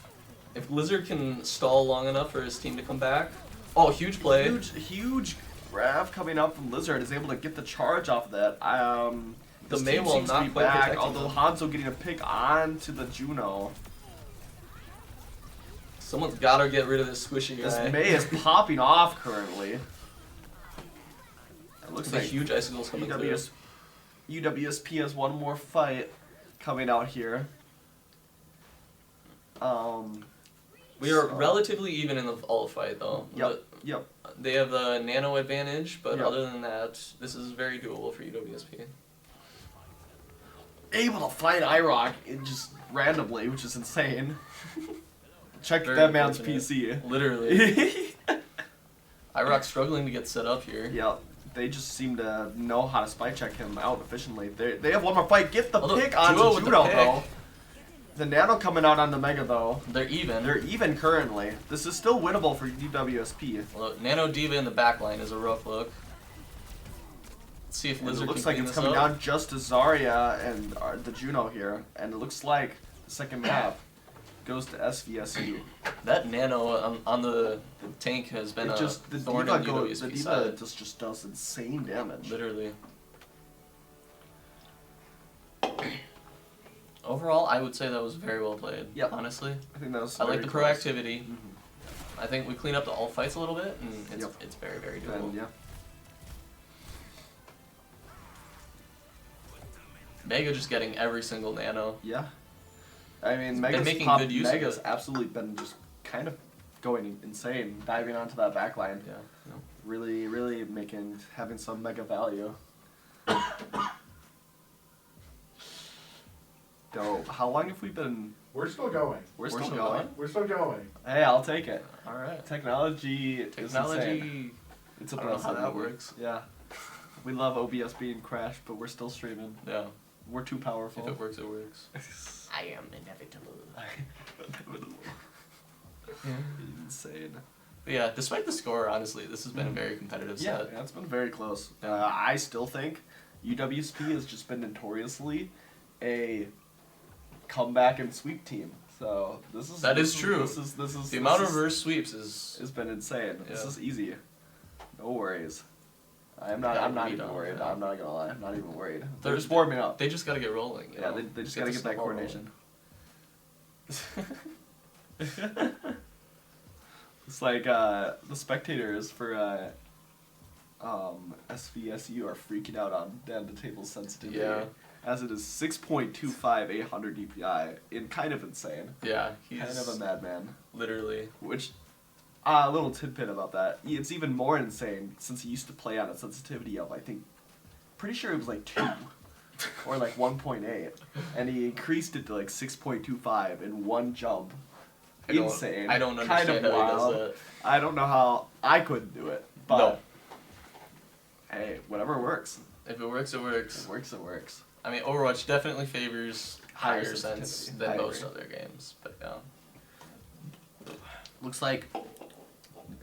If Lizard can stall long enough for his team to come back. Oh, huge play. Huge grab coming out from Lizard is able to get the charge off of that. The his May team will seems to not be quite back, protecting although them. Hanzo getting a pick onto the Juno. Someone's got to get rid of this squishy This guy. May is popping off currently. It looks The like huge icicles coming through. UWSP has one more fight coming out here. We are so- relatively even in the all fight though. Yep. Yep. They have the nano advantage, but Yep. other than that, this is very doable for UWSP. Able to fight IROC just randomly, which is insane. Check Very that man's unfortunate. PC. Literally. IROC's struggling to get set up here. Yeah, they just seem to know how to spy check him out efficiently. They have one more fight. Get the Although, pick onto duo with the Juno pick. though. The Nano coming out on the Mega though. They're even. They're even currently. This is still winnable for UWSP. Well, Nano Diva in the back line is a rough look. Let's see if And Lizard it looks can like clean it's this coming up. down just to Zarya and the Juno here. And it looks like the second map goes to SVSU. That Nano on the tank has been It a just the thorn Diva in goes. The UWSP Diva side. just does insane damage. Literally. Overall, I would say that was very well played. Yep. Honestly, I think that was. I like very the close. proactivity. Mhm. I think we clean up the all fights a little bit, and it's Yep. it's very very doable. And yeah. Mega just getting every single nano. Yeah. I mean, been Mega's making pop, good use of Mega's it. absolutely been just kind of going insane, diving onto that backline. Yeah. No. Really, really having some Mega value. Dope. How long have we been? We're still going. We're We're still still going. We're still going. Hey, I'll take it. All right. Technology is insane. Technology. It's I don't know how that impressive. works. Yeah. We love OBS being crashed, but we're still streaming. Yeah. We're too powerful. If it works, it works. I am inevitable. Insane. But yeah, despite the score, honestly, this has been a very competitive Yeah, set. it's been very close. Yeah. I still think UWSP has just been notoriously a comeback and sweep team. So this is That is true. This is The amount of reverse sweeps is has been insane. This Yeah. is easy. No worries. I'm not even worried. Yeah. I'm not gonna lie. I'm not even worried. They're They're- just warming up. they just got to get rolling. You Yeah, know? they just gotta get the that snowball coordination. rolling. It's like the spectators for SVSU are freaking out on down the table sensitivity. Yeah. As it is 6.25 800 DPI in kind of insane. Yeah, he's Kind of a madman. literally. Which a little tidbit about that. It's even more insane since he used to play on a sensitivity of pretty sure it was like 2 or like 1.8 and he increased it to like 6.25 in one jump. Insane. I don't Kind understand of how he wild. does that. I don't know how I couldn't do it, but No. hey, whatever works. If it works, it works. It works. It works. I mean, Overwatch definitely favors Higher higher sense sensitivity. than I most agree. other games, but yeah. Looks like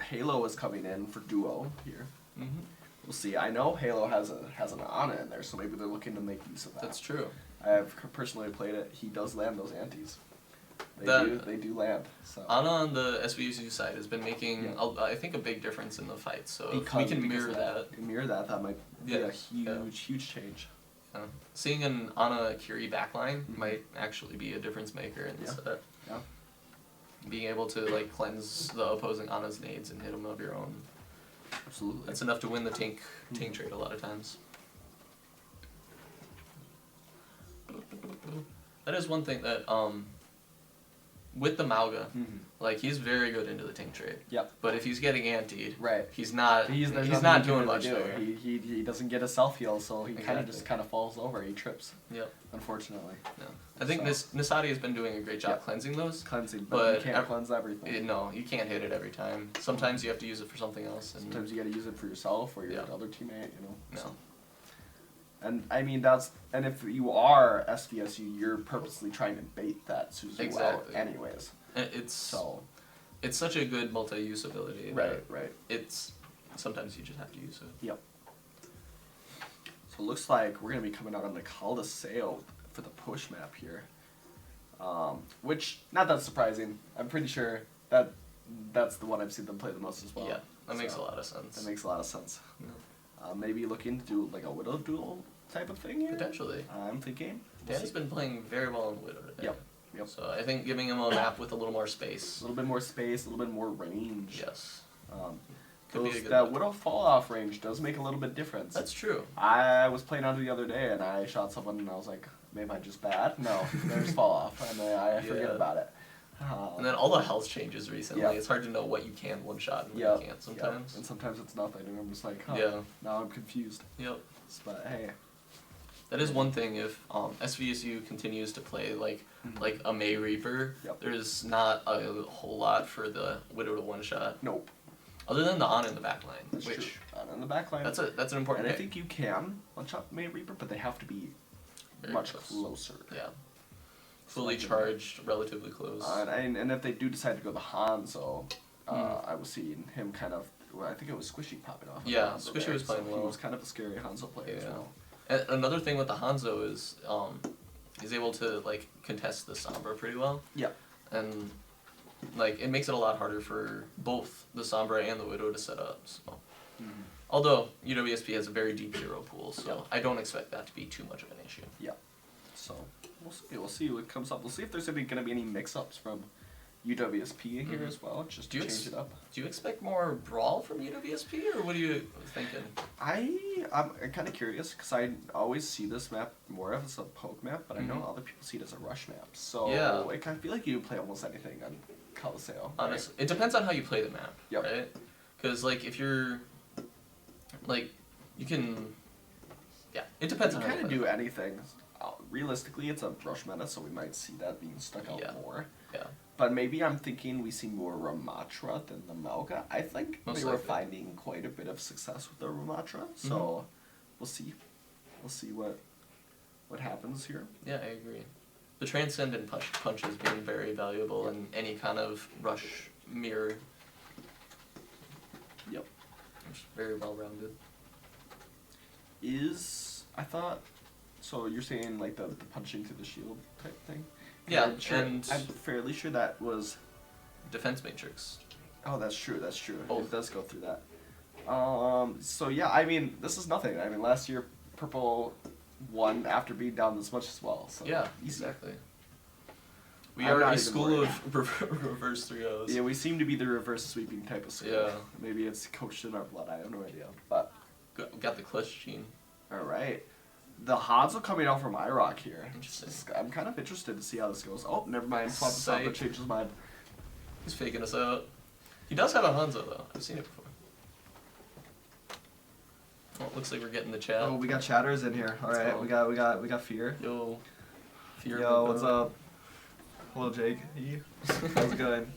Halo is coming in for duo here. Mm-hmm. We'll see. I know Halo has an Ana in there, so maybe they're looking to make use of that. That's true. I have personally played it. He does land those antis. They do land. So Ana on the SVSU side has been making, Yeah. I think, a big difference in the fight. So if we because can of mirror that. Mirror that might be Yeah, a huge, yeah. huge change. Seeing an Ana Curie backline might actually be a difference maker in this Yeah. set. Yeah. Being able to cleanse the opposing Ana's nades and hit them of your own. Absolutely. That's enough to win the tank trade a lot of times. That is one thing that with the Mauga, Mhm. like he's very good into the tank trade. Yep. But if he's getting antied, Right. he's not. There's He's nothing not he can doing really much do. there. He doesn't get a self heal, so he kind of Exactly. just kind of falls over. He trips, Yep. unfortunately. Yeah. I think So- Nisadi has been doing a great job Yep. cleansing those. Cleansing, but But you can't cleanse everything. No, you can't hit it every time. Sometimes you have to use it for something else. And Sometimes you got to use it for yourself or your Yeah. other teammate, you know. No. So. And I mean and if you are SVSU, you're purposely trying to bait that Suzu Exactly. out anyways. It's So it's such a good multi-use ability. that right. It's sometimes you just have to use it. Yep. So it looks like we're gonna be coming out on the Caldaseo for the push map here. Which not that surprising. I'm pretty sure that's the one I've seen them play the most as well. Yeah, that makes a So lot of sense. That makes a lot of sense. Yeah. Maybe looking to do like a Widow duel type of thing here. Potentially. I'm thinking. Dan's been playing very well in Widow today. Yep. So I think giving him a map with a little more space. A little bit more space, a little bit more range. Yes. That good Widow look. fall off range does make a little bit difference. That's true. I was playing on it the other day and I shot someone and I was like, maybe I'm just bad. No, there's fall off and I forget Yeah. about it. And then all the health changes recently. Yeah. It's hard to know what you can one shot and what Yep, you can't yep. sometimes. And sometimes it's nothing and I'm just like, huh, Yeah. now I'm confused. Yep. But hey. That is one thing. If SVSU continues to play like a May Reaper, Yep. there's not a whole lot for the Widow to one shot. Nope. Other than the on in the back line, That's which true. On the back line. that's an important And I pick. think you can one shot May Reaper, but they have to be Very much close. closer. Yeah. Fully Slightly. charged, relatively close. And if they do decide to go the Hanzo, I was seeing him kind of. Well, I think it was Squishy popping off. Yeah, on the Squishy there, was playing so well. He was kind of a scary Hanzo player as Yeah. well. And another thing with the Hanzo is he's able to like contest the Sombra pretty well. Yeah. And like it makes it a lot harder for both the Sombra and the Widow to set up. So. Although UWSP has a very deep hero pool, so I don't expect that to be too much of an issue. Yeah. So we'll see what comes up. We'll see if there's going to be any mix-ups from UWSP in here as well, just to change it up. Do you expect more brawl from UWSP, or what are you thinking? I'm kind of curious because I always see this map more as a poke map, but I know other people see it as a rush map. So Yeah. I kind of feel like you play almost anything on Caliseo. Honestly, it depends on how you play the map, Yep. right? Because like if you're, like, you can, yeah, it depends You on how you kind of play. do anything. Realistically, it's a rush meta, so we might see that being stuck out Yeah. more. Yeah. But maybe I'm thinking we see more Ramatra than the Mauga. I think Most they were likely. finding quite a bit of success with the Ramatra, so we'll see. We'll see what happens here. Yeah, I agree. The transcendent punch has been very valuable in any kind of rush mirror. Yep. It's very well rounded. I thought, so you're saying like the punching through the shield type thing? Yeah, I'm fairly sure that was. Defense matrix. Oh, that's true. That's true. Both. It does go through that. So yeah, I mean, this is nothing. I mean, last year Purple won after being down this much as well. So Yeah, easy. exactly. We I'm are not a even school worried. of reverse 3-0s. Yeah, we seem to be the reverse sweeping type of school. Yeah. Maybe it's coached in our blood. I have no idea. But Got the clutch gene. all right, the Hanzo coming out from IROC here. Interesting. I'm kind of interested to see how this goes. Oh, never mind. Swap this out, but Psych. changed his mind. He's faking us out. He does have a Hanzo though. I've seen it before. Oh, it looks like we're getting the chat. Oh, we got chatters in here. All Let's right, go. we got Fear. Yo. Fear Yo, of the what's Boat. up? Hello, Jake. Hey. How's it going?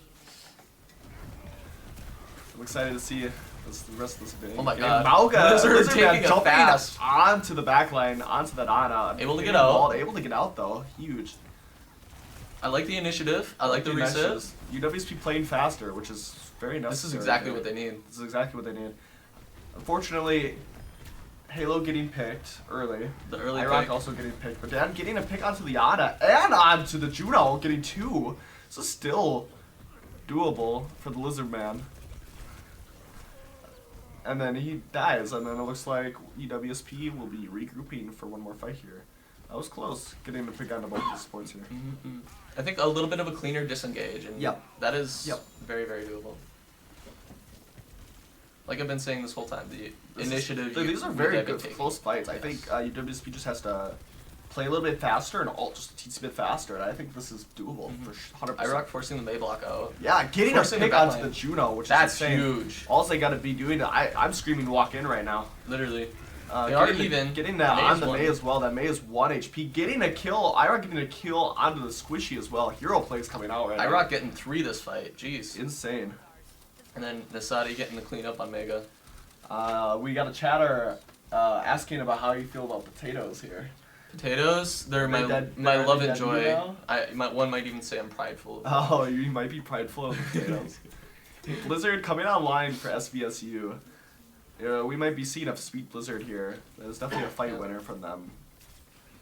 I'm excited to see the rest of this video. Oh my And God. Mauga, Lizard Lizard taking Man a jumping fast. onto the back line, onto that Ana. Able to get Getting out. balled, able to get out though. Huge. I like the initiative. I like the Good reset. matches. UWSP playing faster, which is very necessary. This is exactly what they need. This is exactly what they need. Unfortunately, Halo getting picked early. The early IROC pick. also getting picked, but Dan getting a pick onto the Ana and onto the Juno, getting two. So still doable for the Lizard Man. And then he dies, and then it looks like UWSP will be regrouping for one more fight here. That was close, getting the pick onto both the supports here. Mhm. I think a little bit of a cleaner disengage, and Yep. that is Yep. very, very doable. Like I've been saying this whole time, the This is- initiative. these are you very have good been taking. close fights. I Yes. think UWSP just has to play a little bit faster and ult just a teensy bit faster. And I think this is doable for 100%. IROC forcing the May block out. Yeah, getting Forcing a pick the back onto line. the Juno, which That's is insane. huge. All they got to be doing, I'm screaming to walk in right now. Literally. They are Getting even. Getting that May's on the one. May as well. That May is 1 HP. Getting a kill. IROC getting a kill onto the Squishy as well. Hero plays coming out right now. IROC getting 3 this fight. Jeez. Insane. And then Nasadi getting the cleanup on Mega. We got a chatter asking about how you feel about potatoes here. Potatoes, they're my They're love dead and joy. now? One might even say I'm prideful. Oh, you might be prideful of potatoes. Blizzard coming online for SVSU. We might be seeing a sweet Blizzard here. There's definitely a fight winner from them.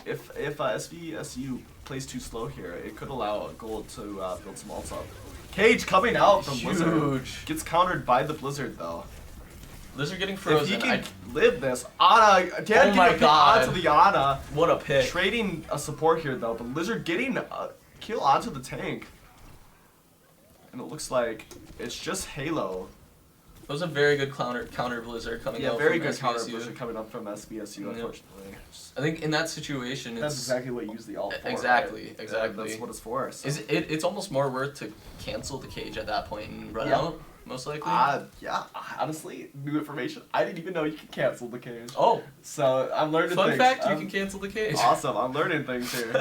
If SVSU plays too slow here, it could allow Gold to build some ults up. Cage coming out from Blizzard. Huge. Gets countered by the Blizzard though. Blizzard getting If frozen. he can live this, Ana, Dan Oh my getting a pick God. onto the Ana. What a pick. Trading a support here though, but Blizzard getting a kill onto the tank. And it looks like it's just Halo. That was a very good counter Blizzard coming Yeah, out very from good counter SVSU. Blizzard coming up from SVSU, Yep. unfortunately. I think in that situation, That's it's exactly what you use the ult for. Exactly, right? exactly. That's what it's for. So. it's almost more worth to cancel the cage at that point and run Yeah. out, most likely. Yeah, honestly, new information. I didn't even know you could cancel the cage. Oh, So I'm learning fun things. fact, you can cancel the cage. Awesome, I'm learning things here.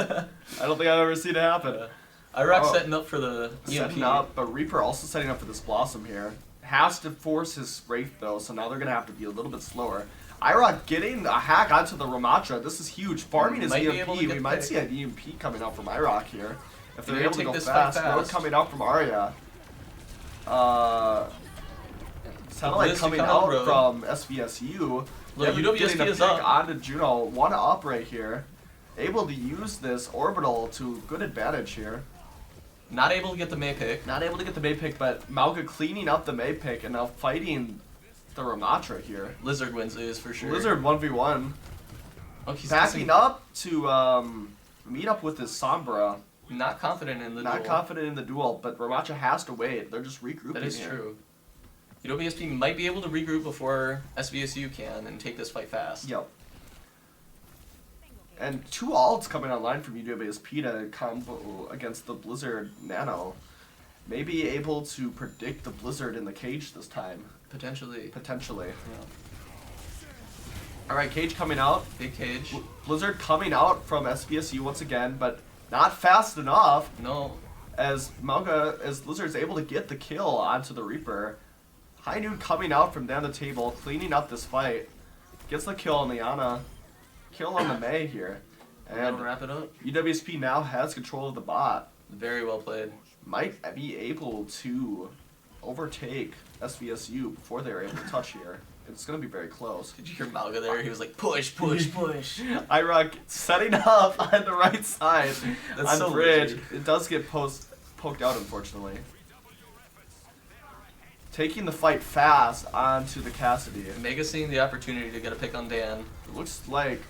I don't think I've ever seen it happen. IROC Oh. setting up for the EMP. Setting up, but Reaper also setting up for this Blossom here. Has to force his Wraith though, so now they're going to have to be a little bit slower. IROC getting a hack onto the Ramatra. This is huge. Farming his Might be EMP. able to We get might picked. see an EMP coming out from IROC here. If they're They're able to gonna go take this fight fast. Road fast. coming out from Arya. Sounded like Blizz to coming come out road. from SVSU. Look, Devin UWSP getting a is pick up. onto Juno. One up right here. Able to use this orbital to good advantage here. Not able to get the May pick. Not able to get the May pick, but Malga cleaning up the May pick and now fighting the Ramatra here. Lizard wins this for sure. Blizzard 1v1. Oh, he's Backing kissing- up to meet up with his Sombra. Not confident in the Not duel. confident in the duel, but Ramatra has to wait. They're just regrouping That is here. true. UWSP might be able to regroup before SVSU can and take this fight fast. Yep. And 2 ults coming online from UWSP to combo against the Blizzard Nano. May be able to predict the Blizzard in the cage this time. Potentially. Potentially. Yeah. Alright, cage coming out. Big cage. Blizzard coming out from SVSU once again, but not fast enough No. as Blizzard's able to get the kill onto the Reaper. High Noon coming out from down the table, cleaning up this fight. Gets the kill on the Ana. Kill on the May here. And And wrap it up. UWSP now has control of the bot. Very well played. Might be able to overtake SVSU before they're able to touch here. It's going to be very close. Did you hear Malga there? He was like, push, push, push. IROC setting up on the right side That's on so bridge. weird. It does get poked out, unfortunately. Taking the fight fast onto the Cassidy. Mega seeing the opportunity to get a pick on Dan. It looks like,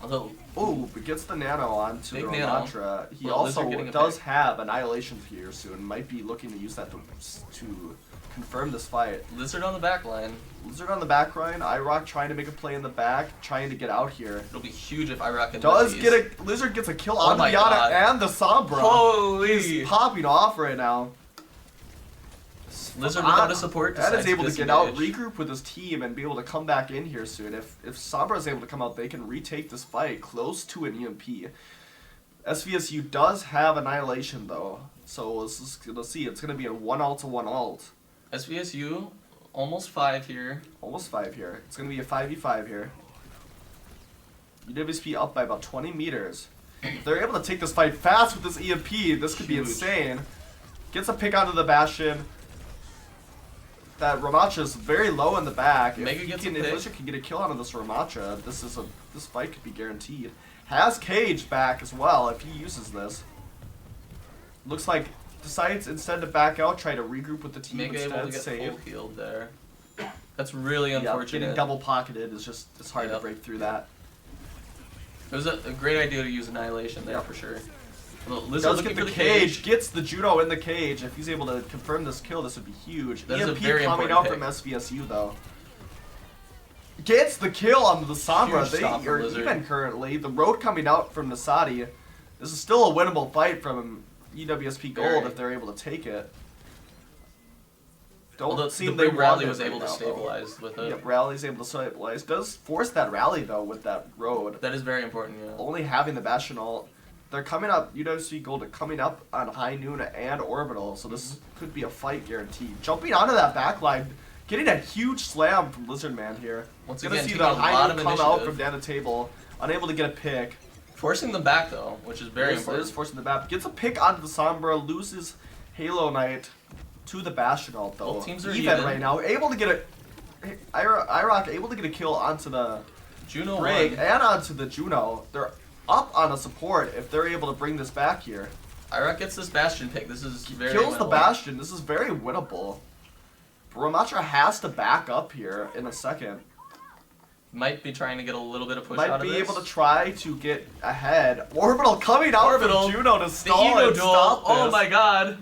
Although, oh, but gets the Nano onto Big the Nano. Ramatra. He Well, also Lizard getting a does pick. have Annihilation here soon. Might be looking to use that to confirm this fight. Lizard on the back line. Lizard on the back line. IROC trying to make a play in the back, trying to get out here. It'll be huge if IROC can Does win get a Lizard gets a kill Oh on the my Yana God. and the Sombra. Holy! He's popping off right now. Lizard without a support That is decides able to get out, disengage. regroup with his team, and be able to come back in here soon. If Sombra is able to come out, they can retake this fight close to an EMP. SVSU does have Annihilation though, so let's see. It's gonna be a 1 ult to 1 ult. SVSU, almost 5 here. Almost 5 here. It's gonna be a 5v5 here. UWSP up by about 20 meters. If they're able to take this fight fast with this EMP, this could be Huge. insane. Gets a pick onto the Bastion. That Ramatra is very low in the back. Mega If gets a if pick. Lizard can get a kill onto this Ramatra, this fight could be guaranteed. Has Cage back as well if he uses this. Looks like decides instead to back out, try to regroup with the team Mega able to instead, get save. full healed there. That's really Yeah, unfortunate. getting double pocketed is just it's hard to Yep. break through that. It was a great idea to use Annihilation there Yep. for sure. Lizard Does looking get for the the cage, gets the Judo in the cage. If he's able to confirm this kill, this would be huge. That is a EMP very coming important out pick. from SVSU though. gets the kill on the Sombra. Huge stop They from are Lizard. even currently. The road coming out from Nasadi. This is still a winnable fight from UWSP Gold Very. if they're able to take it. Although Don't seem the they big rally want was it able right to now, though. stabilize with it. Yep, rally's able to stabilize. Does force that rally though with that road. That is very important, yeah. Only having the Bastion ult. They're coming up, UWSP Gold are coming up on High Noon and Orbital, so this could be a fight guaranteed. Jumping onto that backline, getting a huge slam from Lizard Man here. Once Gonna again, see taking the a High lot Noon of come out initiative. from down the table, unable to get a pick. Forcing them back though, which is very important. Is forcing the back. Gets a pick onto the Sombra, loses Halo Knight to the Bastion ult though. Both teams are even even. right now. Able to get a IROC able to get a kill onto the Juno Brig won. and onto the Juno. They're up on a support if they're able to bring this back here. Iraq gets this Bastion pick. This is very Kills the winnable. Bastion. This is very winnable. Ramatra has to back up here in a second. Might be trying to get a little bit of push Might out of be this. able to try to get ahead. Orbital coming out Orbital. from Juno to The stall ego and duel. stop Oh this. my god.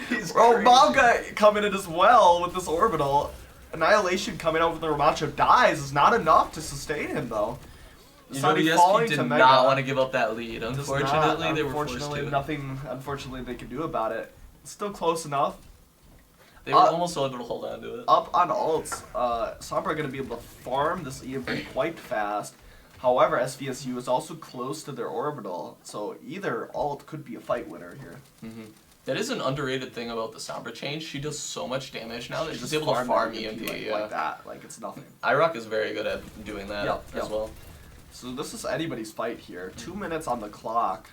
He's Bro, crazy. Manga coming in as well with this Orbital. Annihilation coming out with the Ramatra dies is not enough to sustain him though. Nasadi falling UWSP to did Mega. not want to give up that lead. Does Unfortunately, not. they were forced Unfortunately, to. nothing. Unfortunately, they could do about it. Still close enough. They were almost able to hold on to it. Up on ults, Sombra are going to be able to farm this EMP quite fast. However, SVSU is also close to their orbital, so either ult could be a fight winner here. That is an underrated thing about the Sombra change. She does so much damage now that she's Just able to farm that EMP. like, Yeah. like that, like it's nothing. IROC is very good at doing that Yep, as yep. well. So this is anybody's fight here. 2 minutes on the clock.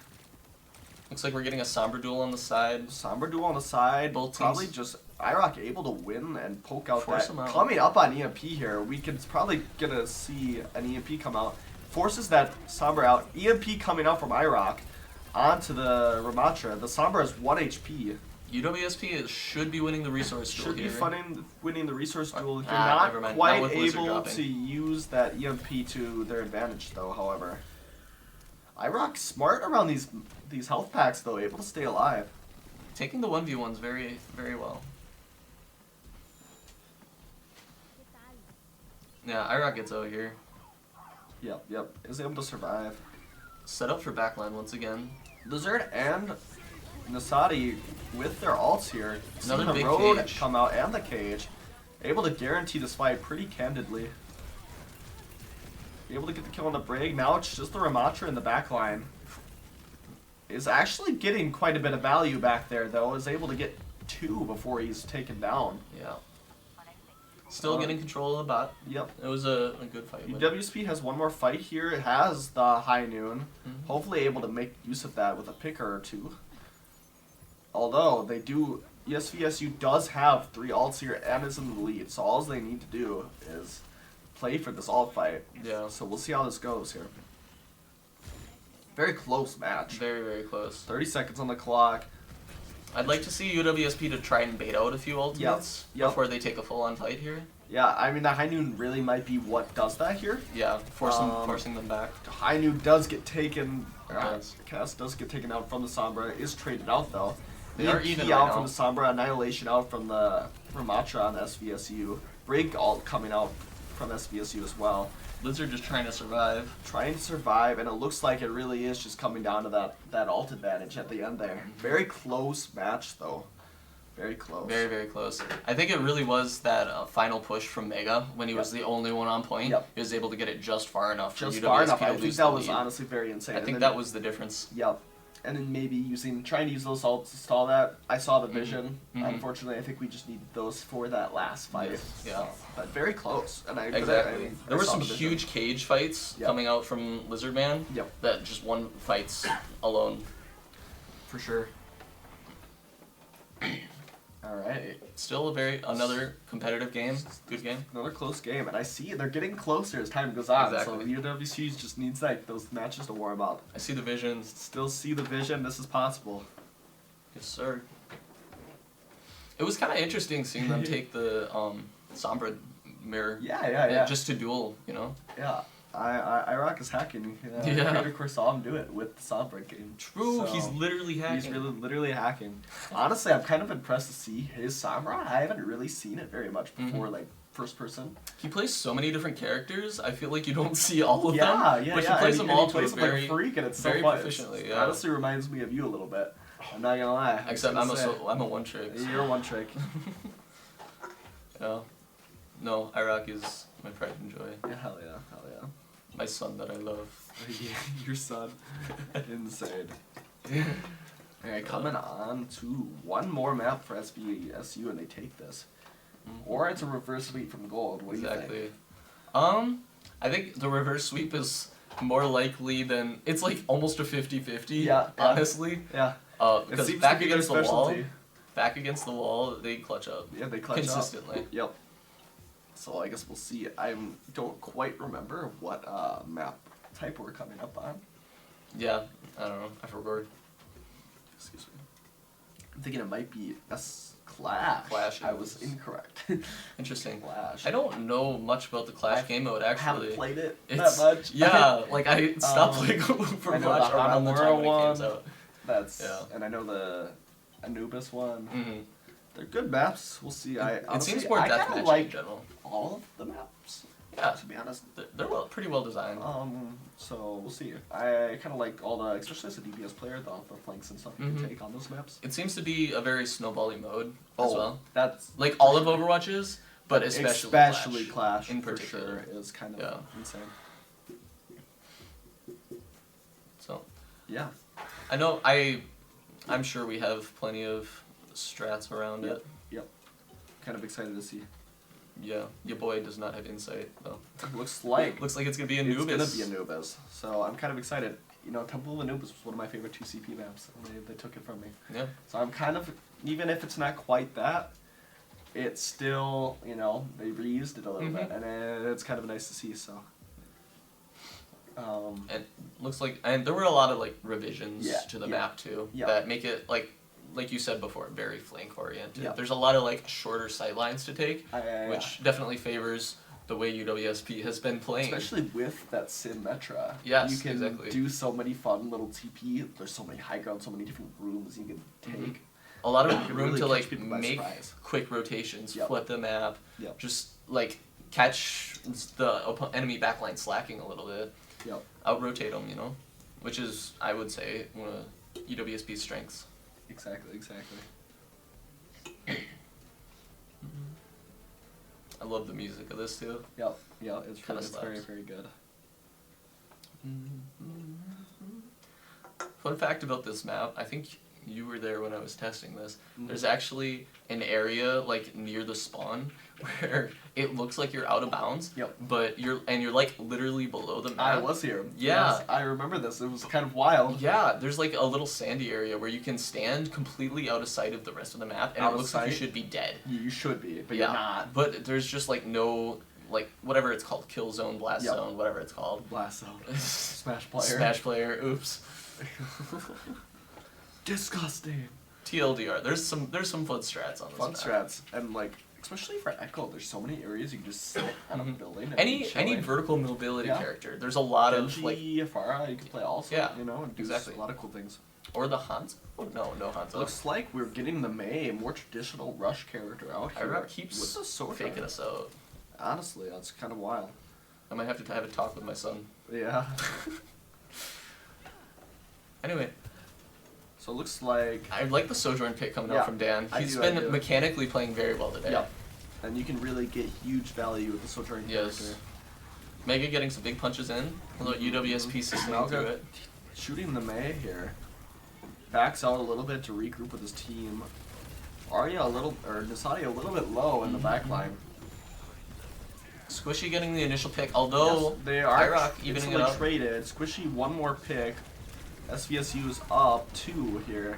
Looks like we're getting a Sombra duel on the side. Sombra duel on the side. Both probably teams- just IROC able to win and poke out Force that. them out. Coming up on EMP here, we can probably gonna see an EMP come out. Forces that Sombra out. EMP coming out from IROC onto the Ramatra. The Sombra is 1 HP. UWSP should be winning the resource duel Should be here. winning the resource duel. You're never not mind. quite Not with Blizzard able dropping. to use that EMP to their advantage though, however. IROC smart around these health packs though, able to stay alive. Taking the 1v1s very, very well. Yeah, IROC gets out here. Yep. Is able to survive. Set up for backline once again. Lizard and Nasadi with their ults here. Seeing Another the big road cage. come out and the cage. Able to guarantee this fight pretty candidly. Able to get the kill on the Brig. Now it's just the Ramatra in the back line. Is actually getting quite a bit of value back there though. Is able to get 2 before he's taken down. Yeah. Still getting control of the bot. Yep. It was a good fight. but- UWSP has one more fight here. It has the High Noon. Mhm. Hopefully able to make use of that with a picker or 2. Although they do, SVSU does have 3 ults here and is in the lead. So all they need to do is play for this ult fight. Yeah. So we'll see how this goes here. Very close match. Very, very close. 30 seconds on the clock. I'd like to see UWSP to try and bait out a few ultimates Yep. before they take a full-on fight here. Yeah, I mean the High Noon really might be what does that here. Yeah, forcing them back. High Noon does get taken. It does. Cass does get taken out from the Sombra. Is traded out though. They are EMP even out right from now. the Sombra. Annihilation out from the Ramatra on SVSU. Brig ult coming out from SVSU as well. Lizard just trying to survive. Trying to survive, and it looks like it really is just coming down to that ult advantage at the end there. Very close match though. Very close. Very, very close. I think it really was that final push from Mega when he was the only one on point. Yep. He was able to get it just far enough for Just UWSP far enough. to I lose think the that was lead. honestly very insane. I And think then- that was the difference. Yep. And then maybe trying to use those ults to stall that. I saw the vision. Mhm. Unfortunately, I think we just needed those for that last fight. Yes, yeah. But very close. And I Exactly. There were saw some the vision. huge cage fights Yep. coming out from Lizard Man Yep. that just won fights alone. For sure. All right. Still another competitive game. Good game. Another close game, and I see they're getting closer as time goes on. Exactly. So UWC just needs like those matches to warm up. I see the visions. Still see the vision. This is possible. Yes, sir. It was kind of interesting seeing them take the Sombra mirror. Yeah. Just to duel, you know. Yeah. IROC is hacking. Yeah. Creator Core saw him do it with the Sombra game. True. So, He's literally hacking. He's literally hacking. Honestly, I'm kind of impressed to see his Sombra. I haven't really seen it very much before, like first person. He plays so many different characters. I feel like you don't see all of them. Yeah, But yeah. he plays and them all he to a plays them like very, a freak, and it's very so fun. proficiently. It Yeah. honestly reminds me of you a little bit. I'm not gonna lie. Except I'm a one trick. You're one trick. Yeah. No, Iraq is my pride and joy. Yeah, hell yeah, hell yeah. My son that I love. Yeah, your son. Insane. Alright, coming on to one more map for SVSU, and they take this. Or it's a reverse sweep from gold. What do you think? I think the reverse sweep is more likely than it's like almost a 50-50. Yeah. Honestly. Yeah. It Because seems back to be their against the wall, specialty. they clutch up. Yeah, they clutch consistently. up. Yep. So I guess we'll see. I don't quite remember what map type we're coming up on. Yeah, I don't know. I forgot. Excuse me. I'm thinking it might be Clash. Clash I is- was incorrect. Interesting. Clash. I don't know much about the Clash game mode I actually. haven't played it It's, that much. Yeah, like I stopped playing I Overwatch know the around the time when it Hanamura came out. That's Yeah. and I know the Anubis one. Mm-hmm. They're good maps. We'll see. It seems more I kinda deathmatch in like general. all of the maps. Yeah, To be honest. they're pretty well designed. So we'll see. I kind of like all the, especially as a DPS player, the flanks and stuff you Mhm. can take on those maps. It seems to be a very snowbally mode as well. That's Like all of Overwatch is, but especially Clash in for particular. sure is kind of Yeah. insane. So Yeah. I know I'm sure we have plenty of strats around Yep. it. Yep. Kind of excited to see. Yeah, your boy does not have insight though. Looks like Looks like it's gonna be it's Anubis. gonna be Anubis. So I'm kind of excited. You know, Temple of Anubis was one of my favorite 2 CP maps, and they took it from me. Yeah. So I'm kind of, even if it's not quite that, it's still, you know, they reused it a little bit, Mhm. and it's kind of nice to see. So. And looks like, and there were a lot of like revisions Yeah, to the yeah, map too yeah. that make it like you said before, very flank oriented. Yeah. There's a lot of like shorter sight lines to take, Yeah. which definitely favors the way UWSP has been playing. Especially with that Symmetra. Yes, You can exactly. do so many fun little TP. There's so many high ground, so many different rooms you can take. A lot You of can room really to catch like people by make surprise. quick rotations, Yep. flip the map, Yep. just like catch the enemy backline slacking a little bit, Yep. out rotate them, you know, which is I would say one of UWSP's strengths. Exactly. I love the music of this too. Yep. Yeah. It's Kinda it's very, slaps. very good. Fun fact about this map, I think you were there when I was testing this. Mhm. There's actually an area like near the spawn where it looks like you're out of bounds. Yep. But you're like literally below the map. I was here. Yeah. Yes, I remember this. It was kind of wild. Yeah, there's like a little sandy area where you can stand completely out of sight of the rest of the map, and Out it of looks like you sight? should be dead. You should be, but yeah, you're not. But there's just like no like whatever it's called, kill zone, blast Yep. zone, whatever it's called. Blast zone. Smash player. Smash player. Oops. Disgusting. TLDR. There's some fun strats on this Fun map. strats, and like especially for Echo, there's so many areas you can just sit on a Mhm. building. And Any be chilling. vertical mobility Yeah. character. There's a lot of like Genji, Farah, you can play also. Yeah, You know, and do exactly. a lot of cool things. or the Hanzo. No Hanzo. Looks like we're getting the Mei, a more traditional Rush character out here. Iraq keeps with the sword faking drive. us out. Honestly, that's kind of wild. I might have to have a talk with my son. Yeah. Anyway, So it looks like. I like the Sojourn pick coming Yeah, out from Dan. I He's do, been I do. mechanically playing very well today. Yep. And you can really get huge value with the Sojourn Yes. character. Mega getting some big punches in. A little UWSP system Malga to it. shooting the Mei here. Backs out a little bit to regroup with his team. Arya Nasadi a little bit low in the back line. Squishy getting the initial pick, although Yes, they are Iraq evening it instantly up. traded. Squishy one more pick. SVSU's up 2 here.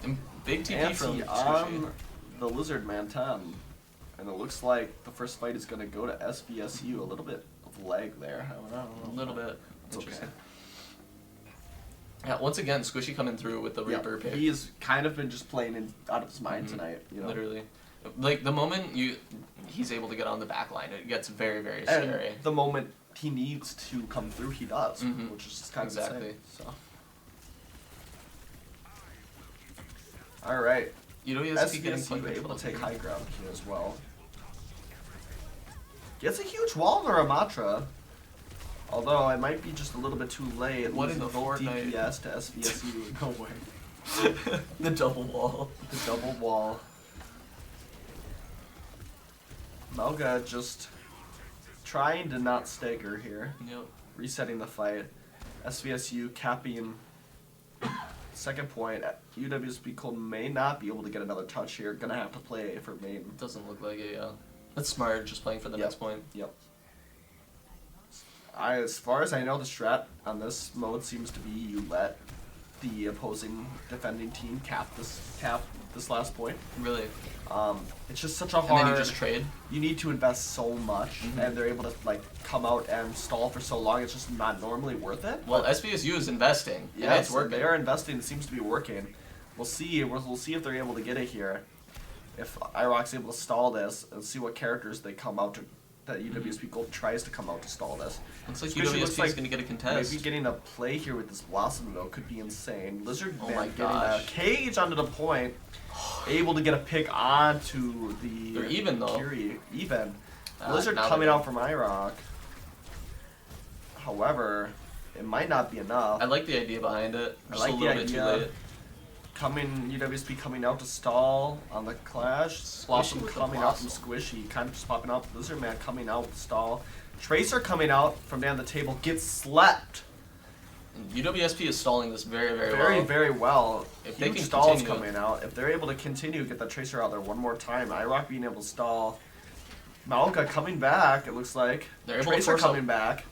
And big TP from Antsy Squishy. on the Lizard Man 10. And it looks like the first fight is going to go to SVSU. A little bit of lag there. I don't know. A little bit. It's okay. Interesting. Yeah, once again, Squishy coming through with the Reaper pick. He's kind of been just playing out of his mind Mhm. tonight. You know? Literally. Like, the moment he's able to get on the back line, it gets very, very And scary. the moment he needs to come through, he does, Mhm. which is just kind of Exactly. insane. So. All right. UWSP getting SVSU point able control. to take high ground here as well. Gets a huge wall to Ramatra. Although it might be just a little bit too late. What in Losing the both Fortnite? DPS to SVSU. No way. The double wall. The double wall. Melga just trying to not stagger here. Yep. Resetting the fight. SVSU capping second point. UWSP Cold may not be able to get another touch here. Gonna have to play for main. Doesn't look like it, yeah. That's smart, just playing for the Yep. next point. Yep. As far as I know, the strat on this mode seems to be you let the opposing defending team cap this last point. Really. It's just such a hard. And then you just trade. You need to invest so much, Mhm. and they're able to like come out and stall for so long. It's just not normally worth it. Well, SVSU is investing. Yeah, and it's working. They are investing. It seems to be working. We'll see. We'll see if they're able to get it here. If IROC's able to stall this, and see what characters they come out to. That UWSP Gold tries to come out to stall this. Looks like Especially UWSP looks is like going to get a contest. Maybe getting a play here with this Blossom though could be insane. Lizard Oh Man my getting gosh. a cage onto the point, able to get a pick onto the. They're even, though. Curie. Even. Lizard now coming they're- out from IROC. However, it might not be enough. I like the idea behind it. I Just like a the little bit too idea. late. UWSP coming out to stall on the clash. Blossom with the coming out from Blossom. Squishy, kind of just popping out. Lizard Man coming out to stall. Tracer coming out from down the table, gets slept. UWSP is stalling this very, very, Very, well. very well. If they Huge can stalls continue- coming out. If they're able to continue, get that Tracer out there one more time. IROC being able to stall. Maoka coming back, it looks like. They're able to Tracer force out- coming back.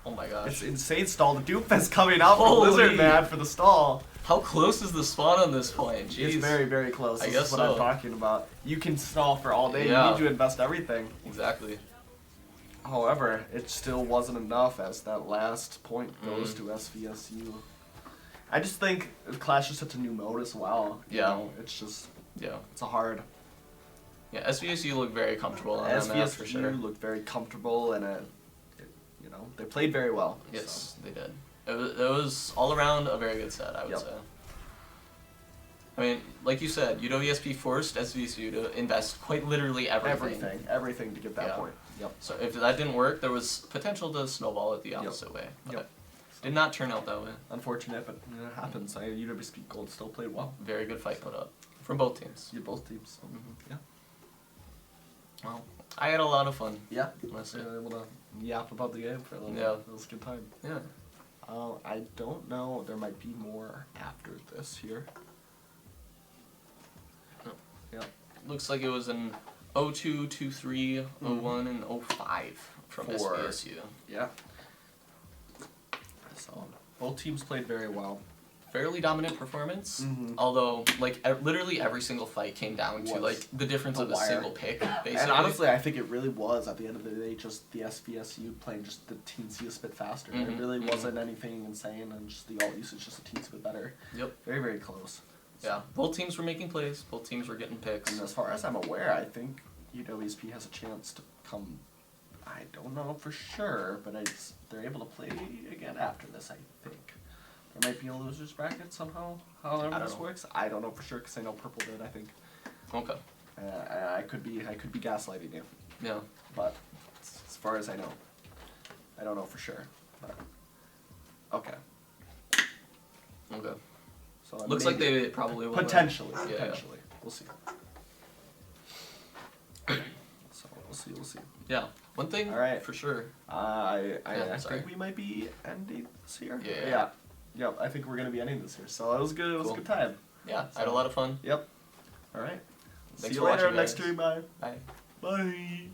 Oh my gosh. It's insane stall. The Doomfist coming out for Holy. Lizard Man for the stall. How close is the spawn on this point? Jeez. It's very, very close. I This guess is what so. I'm talking about. You can stall for all day. Yeah. You need to invest everything. Exactly. However, it still wasn't enough as that last point goes Mm-hmm. to SVSU. I just think Clash is such a new mode as well. You Yeah. know, it's just, Yeah. it's a hard. Yeah, SVSU looked very comfortable on that map for SVSU sure. looked very comfortable and you know, they played very well. Yes, they did. It was all around a very good set, I would Yep. say. I mean, like you said, UWSP forced SVSU to invest quite literally So everything to get that Yeah. point. Yep. So if that didn't work, there was potential to snowball it the opposite way. But Yep. did not turn out that way. Unfortunate, but it happens. UWSP Gold still played well. Very good fight put up from both teams. You both teams. So, Mhm. yeah. Well, I had a lot of fun. Yeah. Honestly. Able to yap about the game for a little Yeah. bit. It was a good time. Yeah. I don't know. There might be more after this here. No. Yeah. Looks like it was an 02, 23, 01, and 05 from For- SVSU. Yeah. So both teams played very well. Fairly dominant performance, Mhm. although like literally every single fight came down to Was like the difference the of a wire. single pick, basically. And honestly, I think it really was at the end of the day just the SVSU playing just the teensy bit faster. Mhm, It really mhm. wasn't anything insane, and just the alt usage just a teensy bit better. Yep. Very, very close. Yeah, both teams were making plays. Both teams were getting picks. And as far as I'm aware, I think UWSP has a chance to come. I don't know for sure, but they're able to play again after this. I think there might be a losers bracket somehow. However I don't this know. works, I don't know for sure because I know Purple did. I think Okay. I could be gaslighting you, Yeah. but as far as I know, I don't know for sure. But okay, Okay. so Looks like maybe- they probably will. win. potentially, Yeah, yeah. potentially, we'll see. So we'll see. Yeah. One thing. All right. For sure. I sorry. think we might be ending this here. Yeah. Yep, I think we're gonna be ending this here. So it was good. It was Cool. a good time. Yeah. I had a lot of fun. Yep. All right. Thanks See for you later watching, next guys. stream. Bye. Bye. Bye.